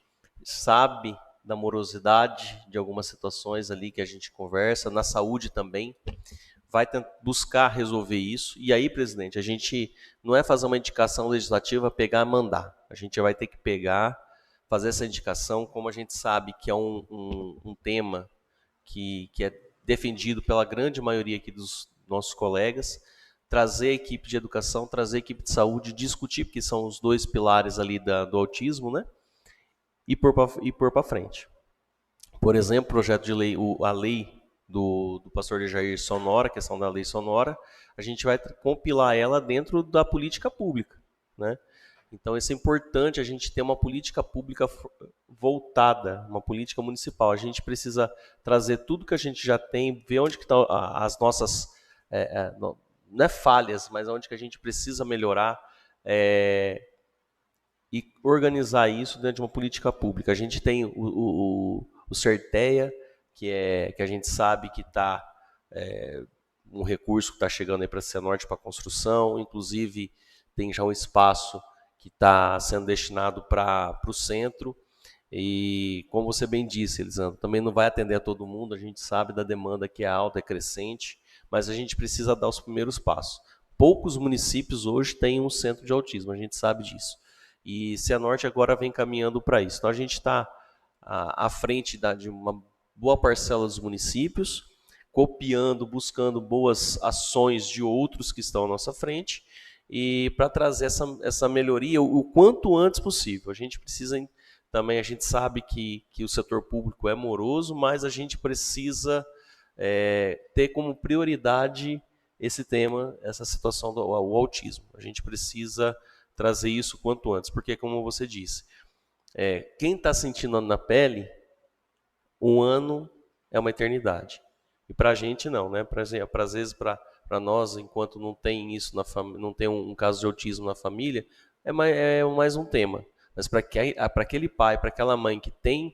sabe da morosidade de algumas situações ali que a gente conversa, na saúde também, vai buscar resolver isso. E aí, presidente, a gente não é fazer uma indicação legislativa, pegar e mandar. A gente vai ter que pegar, fazer essa indicação, como a gente sabe que é um tema que é defendido pela grande maioria aqui dos nossos colegas, trazer a equipe de educação, trazer a equipe de saúde, discutir, porque são os dois pilares ali do autismo, né? E pôr para frente. Por exemplo, projeto de lei, a lei do pastor Jair Sonora, a questão da lei Sonora, a gente vai compilar ela dentro da política pública, né? Então, isso é importante, a gente ter uma política pública voltada, uma política municipal. A gente precisa trazer tudo que a gente já tem, ver onde que estão as nossas, não é falhas, mas onde que a gente precisa melhorar e organizar isso dentro de uma política pública. A gente tem o Certeia, que a gente sabe que está um recurso que está chegando aí para a Cianorte para construção, inclusive tem já um espaço que está sendo destinado para o centro, e como você bem disse, Elisandro, também não vai atender a todo mundo, a gente sabe da demanda que é alta, é crescente, mas a gente precisa dar os primeiros passos. Poucos municípios hoje têm um centro de autismo, a gente sabe disso, e Cianorte agora vem caminhando para isso. Então a gente está à frente de uma boa parcela dos municípios, copiando, buscando boas ações de outros que estão à nossa frente, e para trazer essa melhoria o quanto antes possível. A gente precisa também, a gente sabe que o setor público é moroso, mas a gente precisa ter como prioridade esse tema, essa situação do autismo. A gente precisa trazer isso quanto antes, porque, como você disse, quem está sentindo na pele, um ano é uma eternidade. E para a gente não, né? Às vezes, para nós, enquanto não tem isso na família, não tem um caso de autismo na família, é mais um tema. Mas para aquele pai, para aquela mãe que tem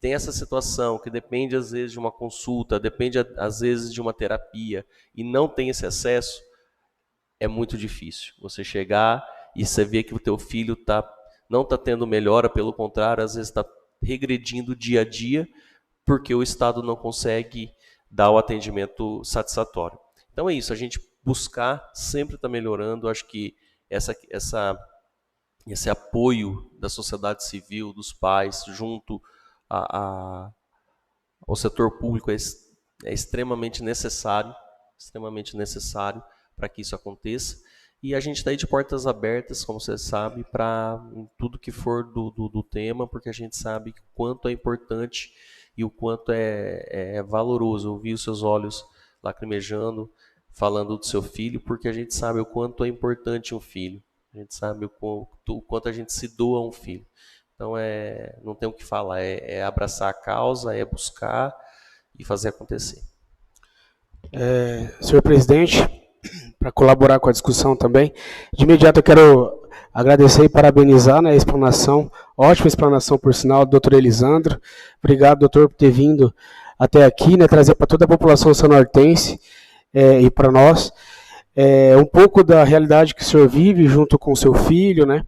essa situação, que depende às vezes de uma consulta, depende às vezes de uma terapia, e não tem esse acesso, é muito difícil. Você chegar e você ver que o teu filho não está tendo melhora, pelo contrário, às vezes está regredindo dia a dia, porque o Estado não consegue dar o atendimento satisfatório. Então é isso, a gente buscar sempre estar melhorando. Acho que esse apoio da sociedade civil, dos pais, junto ao setor público é extremamente necessário para que isso aconteça. E a gente está aí de portas abertas, como você sabe, para tudo que for do tema, porque a gente sabe o quanto é importante e o quanto é valoroso ouvir os seus olhos lacrimejando, falando do seu filho, porque a gente sabe o quanto é importante um filho. A gente sabe o quanto a gente se doa a um filho. Então, não tem o que falar, é abraçar a causa, é buscar e fazer acontecer. Senhor presidente, para colaborar com a discussão também, de imediato eu quero agradecer e parabenizar, né, a explanação, ótima explanação, por sinal, do doutor Elisandro. Obrigado, doutor, por ter vindo até aqui, né, trazer para toda a população cianortense e para nós um pouco da realidade que o senhor vive junto com o seu filho, né,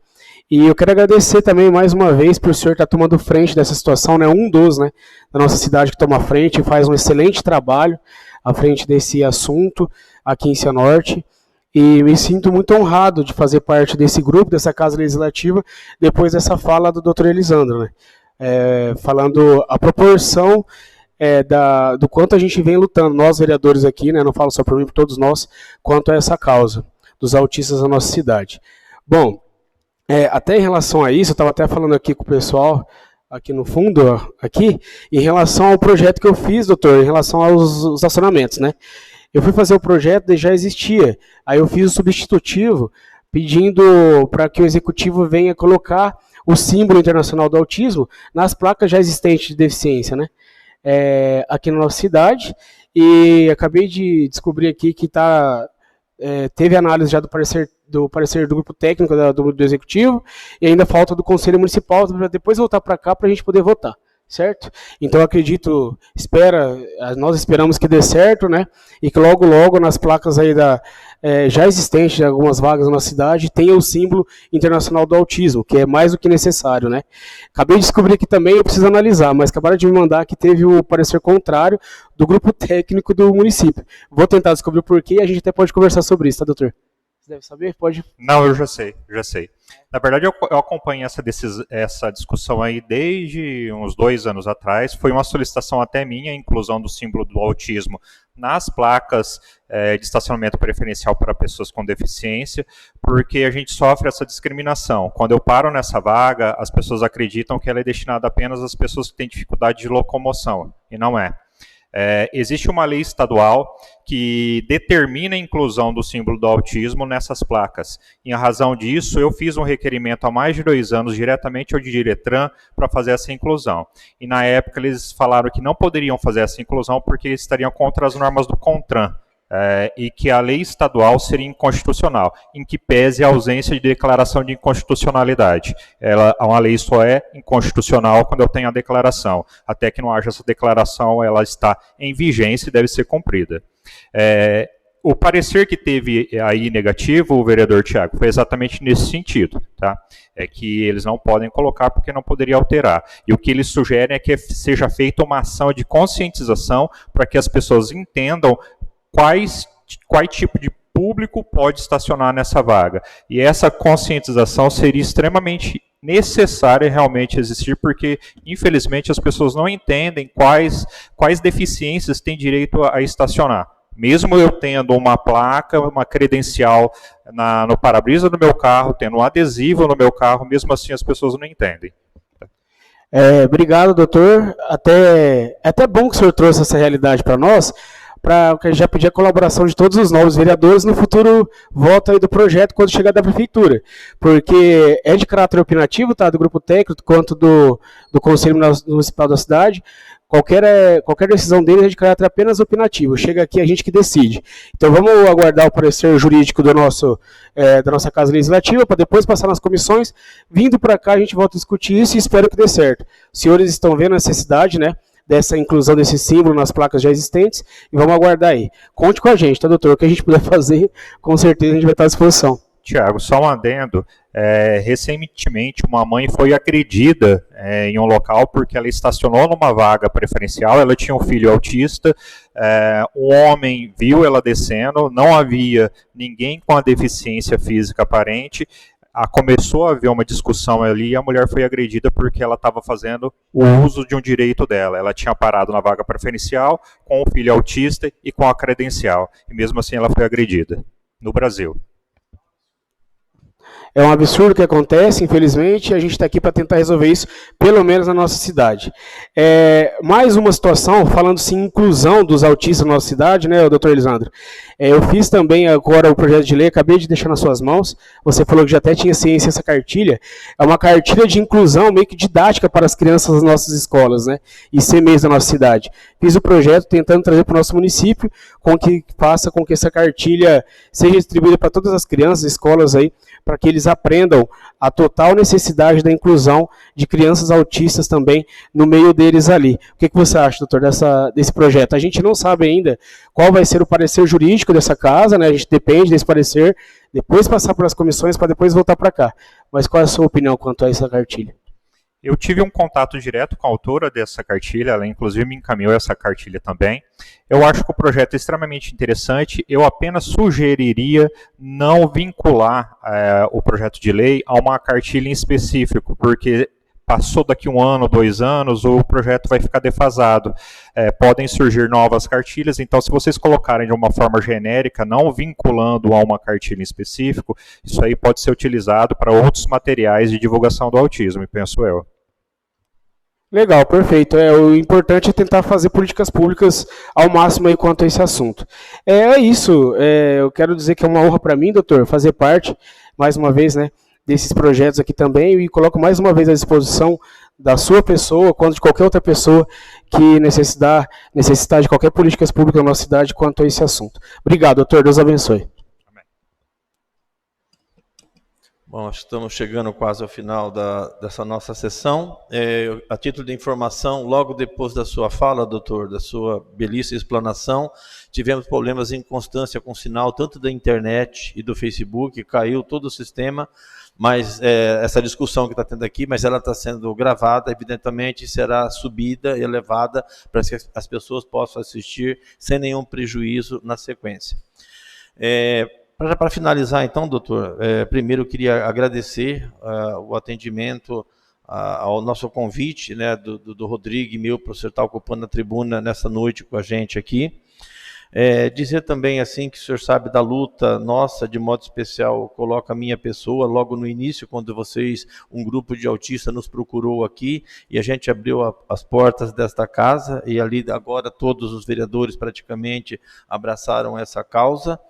E eu quero agradecer também mais uma vez por o senhor estar tomando frente dessa situação, né, um dos, né, da nossa cidade que toma frente e faz um excelente trabalho à frente desse assunto aqui em Cianorte. E me sinto muito honrado de fazer parte desse grupo, dessa Casa Legislativa, depois dessa fala do Dr. Elisandro, né, falando a proporção do quanto a gente vem lutando, nós vereadores aqui, né, não falo só por mim, por todos nós, quanto a essa causa dos autistas na nossa cidade. Bom, até em relação a isso, eu estava até falando aqui com o pessoal, aqui no fundo, aqui, em relação ao projeto que eu fiz, doutor, em relação aos estacionamentos, né? Eu fui fazer o projeto e já existia, aí eu fiz o substitutivo, pedindo para que o executivo venha colocar o símbolo internacional do autismo nas placas já existentes de deficiência, né? Aqui na nossa cidade, e acabei de descobrir aqui que teve análise já do parecer do grupo técnico do executivo, e ainda falta do conselho municipal, para depois voltar para cá para a gente poder votar, certo? Então eu acredito, nós esperamos que dê certo, né, e que logo logo nas placas aí já existentes de algumas vagas na cidade tenha o símbolo internacional do autismo, que é mais do que necessário, né. Acabei de descobrir aqui também, eu preciso analisar, mas acabaram de me mandar que teve o parecer contrário do grupo técnico do município. Vou tentar descobrir o porquê e a gente até pode conversar sobre isso, tá, doutor? Você deve saber? Pode? Não, eu já sei. Na verdade, eu acompanho essa discussão aí desde uns 2 anos atrás. Foi uma solicitação até minha, a inclusão do símbolo do autismo nas placas de estacionamento preferencial para pessoas com deficiência, porque a gente sofre essa discriminação. Quando eu paro nessa vaga, as pessoas acreditam que ela é destinada apenas às pessoas que têm dificuldade de locomoção, e não é. Existe uma lei estadual que determina a inclusão do símbolo do autismo nessas placas. Em razão disso, eu fiz um requerimento há mais de 2 anos diretamente ao Diretran para fazer essa inclusão. E na época eles falaram que não poderiam fazer essa inclusão porque estariam contra as normas do CONTRAN. E que a lei estadual seria inconstitucional, em que pese a ausência de declaração de inconstitucionalidade. Uma lei só é inconstitucional quando eu tenho a declaração. Até que não haja essa declaração, ela está em vigência e deve ser cumprida. O parecer que teve aí negativo, o vereador Tiago, foi exatamente nesse sentido, tá? É que eles não podem colocar porque não poderia alterar. E o que eles sugerem é que seja feita uma ação de conscientização para que as pessoas entendam qual tipo de público pode estacionar nessa vaga. E essa conscientização seria extremamente necessária realmente existir, porque, infelizmente, as pessoas não entendem quais deficiências têm direito a estacionar. Mesmo eu tendo uma placa, uma credencial no para-brisa do meu carro, tendo um adesivo no meu carro, mesmo assim as pessoas não entendem. Obrigado, doutor. É até bom que o senhor trouxe essa realidade para nós, para já pedir a colaboração de todos os novos vereadores no futuro voto aí do projeto quando chegar da prefeitura, porque é de caráter opinativo, tá, do grupo técnico quanto do Conselho Municipal da cidade. Qualquer decisão deles é de caráter apenas opinativo, chega aqui a gente que decide. Então vamos aguardar o parecer jurídico da nossa Casa Legislativa, para depois passar nas comissões. Vindo para cá a gente volta a discutir isso e espero que dê certo. Os senhores estão vendo a necessidade, né, dessa inclusão desse símbolo nas placas já existentes, e vamos aguardar aí. Conte com a gente, tá, doutor? O que a gente puder fazer, com certeza a gente vai estar à disposição. Tiago, só um adendo. Recentemente, uma mãe foi agredida em um local porque ela estacionou numa vaga preferencial, ela tinha um filho autista, um homem viu ela descendo, não havia ninguém com a deficiência física aparente, começou a haver uma discussão ali e a mulher foi agredida porque ela estava fazendo o uso de um direito dela. Ela tinha parado na vaga preferencial com o filho autista e com a credencial. E mesmo assim ela foi agredida no Brasil. É um absurdo que acontece, infelizmente, e a gente está aqui para tentar resolver isso, pelo menos na nossa cidade. Mais uma situação, falando-se em inclusão dos autistas na nossa cidade, né, doutor Elisandro? Eu fiz também agora o projeto de lei, acabei de deixar nas suas mãos, você falou que já até tinha ciência essa cartilha, é uma cartilha de inclusão meio que didática para as crianças das nossas escolas, né, e CMEs da nossa cidade. Fiz o projeto tentando trazer para o nosso município, que faça com que essa cartilha seja distribuída para todas as crianças, escolas aí, para que eles aprendam a total necessidade da inclusão de crianças autistas também no meio deles ali. O que você acha, doutor, desse projeto? A gente não sabe ainda qual vai ser o parecer jurídico dessa casa, né? A gente depende desse parecer depois passar pelas comissões para depois voltar para cá. Mas qual é a sua opinião quanto a essa cartilha? Eu tive um contato direto com a autora dessa cartilha, ela inclusive me encaminhou essa cartilha também. Eu acho que o projeto é extremamente interessante, eu apenas sugeriria não vincular o projeto de lei a uma cartilha em específico, porque passou daqui 1 ano, 2 anos, o projeto vai ficar defasado. Podem surgir novas cartilhas, então se vocês colocarem de uma forma genérica, não vinculando a uma cartilha em específico, isso aí pode ser utilizado para outros materiais de divulgação do autismo, penso eu. Legal, perfeito. O importante é tentar fazer políticas públicas ao máximo aí quanto a esse assunto. É isso. Eu quero dizer que é uma honra para mim, doutor, fazer parte, mais uma vez, né, desses projetos aqui também, e coloco mais uma vez à disposição da sua pessoa, quanto de qualquer outra pessoa que necessitar de qualquer políticas públicas na nossa cidade quanto a esse assunto. Obrigado, doutor. Deus abençoe. Bom, estamos chegando quase ao final dessa nossa sessão. A título de informação, logo depois da sua fala, doutor, da sua belíssima explanação, tivemos problemas em constância com o sinal, tanto da internet e do Facebook, caiu todo o sistema, mas essa discussão que está tendo aqui, mas ela está sendo gravada, evidentemente será subida e elevada para que as pessoas possam assistir sem nenhum prejuízo na sequência. Para finalizar, então, doutor, primeiro eu queria agradecer o atendimento ao nosso convite, né, do Rodrigo e meu, para você estar ocupando a tribuna nessa noite com a gente aqui. Dizer também, assim, que o senhor sabe da luta nossa, de modo especial, coloca a minha pessoa logo no início, quando um grupo de autistas nos procurou aqui, e a gente abriu as portas desta casa, e ali agora todos os vereadores praticamente abraçaram essa causa.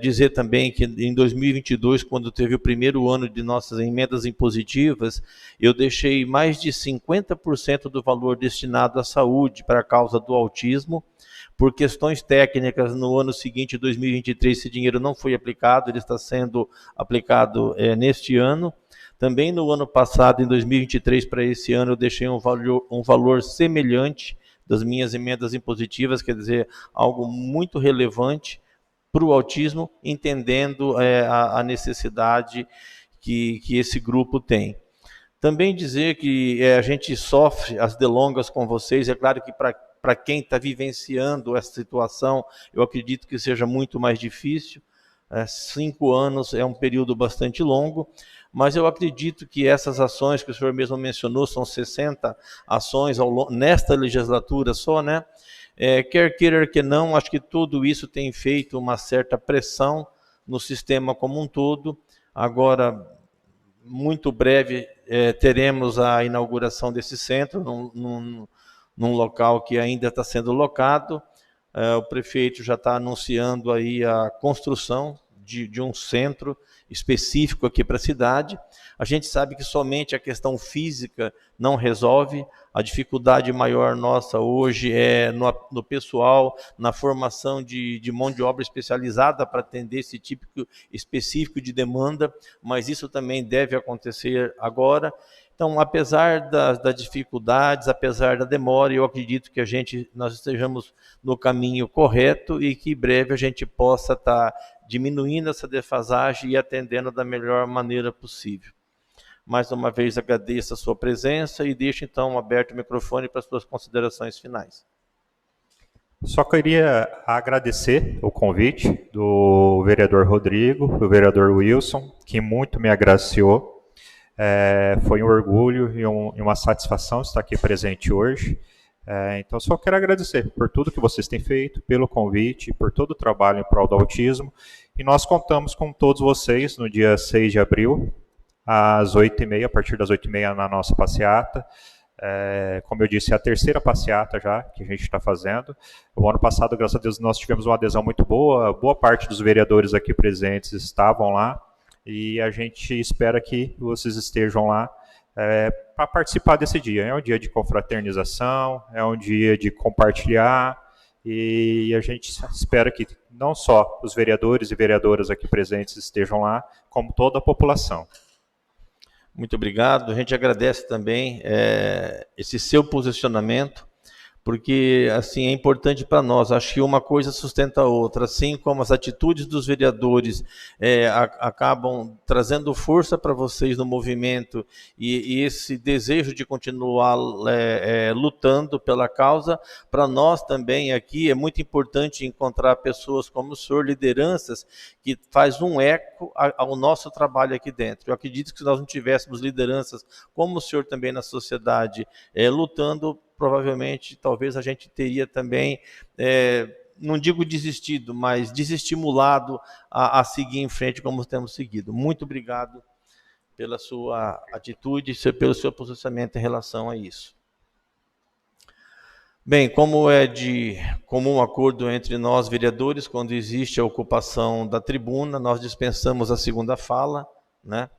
Dizer também que em 2022, quando teve o primeiro ano de nossas emendas impositivas, eu deixei mais de 50% do valor destinado à saúde para a causa do autismo. Por questões técnicas, no ano seguinte, 2023, esse dinheiro não foi aplicado, ele está sendo aplicado neste ano. Também no ano passado, em 2023, para esse ano, eu deixei um valor semelhante das minhas emendas impositivas, quer dizer, algo muito relevante para o autismo, entendendo a necessidade que esse grupo tem. Também dizer que a gente sofre as delongas com vocês, é claro que para quem está vivenciando essa situação, eu acredito que seja muito mais difícil. 5 anos é um período bastante longo, mas eu acredito que essas ações que o senhor mesmo mencionou, são 60 ações nesta legislatura só, né? Quer queira que não, acho que tudo isso tem feito uma certa pressão no sistema como um todo. Agora, muito breve, teremos a inauguração desse centro, num local que ainda está sendo locado. O prefeito já está anunciando aí a construção de um centro específico aqui para a cidade. A gente sabe que somente a questão física não resolve. A dificuldade maior nossa hoje é no pessoal, na formação de mão de obra especializada para atender esse tipo específico de demanda, mas isso também deve acontecer agora. Então, apesar das dificuldades, apesar da demora, eu acredito que nós estejamos no caminho correto e que em breve a gente possa estar diminuindo essa defasagem e atendendo da melhor maneira possível. Mais uma vez agradeço a sua presença e deixo então aberto o microfone para as suas considerações finais. Só queria agradecer o convite do vereador Rodrigo, do vereador Wilson, que muito me agraciou. Foi um orgulho e uma satisfação estar aqui presente hoje. Então, só quero agradecer por tudo que vocês têm feito, pelo convite, por todo o trabalho em prol do autismo. E nós contamos com todos vocês no dia 6 de abril, às 8h30, a partir das 8h30 na nossa passeata. Como eu disse, é a terceira passeata já que a gente está fazendo. O ano passado, graças a Deus, nós tivemos uma adesão muito boa parte dos vereadores aqui presentes estavam lá, e a gente espera que vocês estejam lá para participar desse dia. É um dia de confraternização, é um dia de compartilhar, e a gente espera que não só os vereadores e vereadoras aqui presentes estejam lá, como toda a população. Muito obrigado. A gente agradece também esse seu posicionamento, porque assim é importante para nós. Acho que uma coisa sustenta a outra, assim como as atitudes dos vereadores acabam trazendo força para vocês no movimento e esse desejo de continuar lutando pela causa, para nós também aqui é muito importante encontrar pessoas como o senhor, lideranças que faz um eco ao nosso trabalho aqui dentro. Eu acredito que se nós não tivéssemos lideranças como o senhor também na sociedade lutando, provavelmente, talvez a gente teria também, não digo desistido, mas desestimulado a seguir em frente como temos seguido. Muito obrigado pela sua atitude e pelo seu posicionamento em relação a isso. Bem, como é de comum acordo entre nós, vereadores, quando existe a ocupação da tribuna, nós dispensamos a segunda fala, né?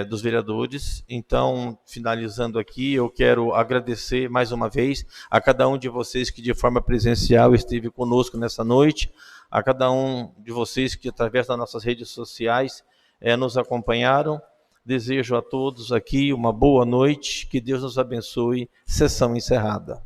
Dos vereadores. Então, finalizando aqui, eu quero agradecer mais uma vez a cada um de vocês que de forma presencial esteve conosco nessa noite, a cada um de vocês que através das nossas redes sociais nos acompanharam. Desejo a todos aqui uma boa noite, que Deus nos abençoe. Sessão encerrada.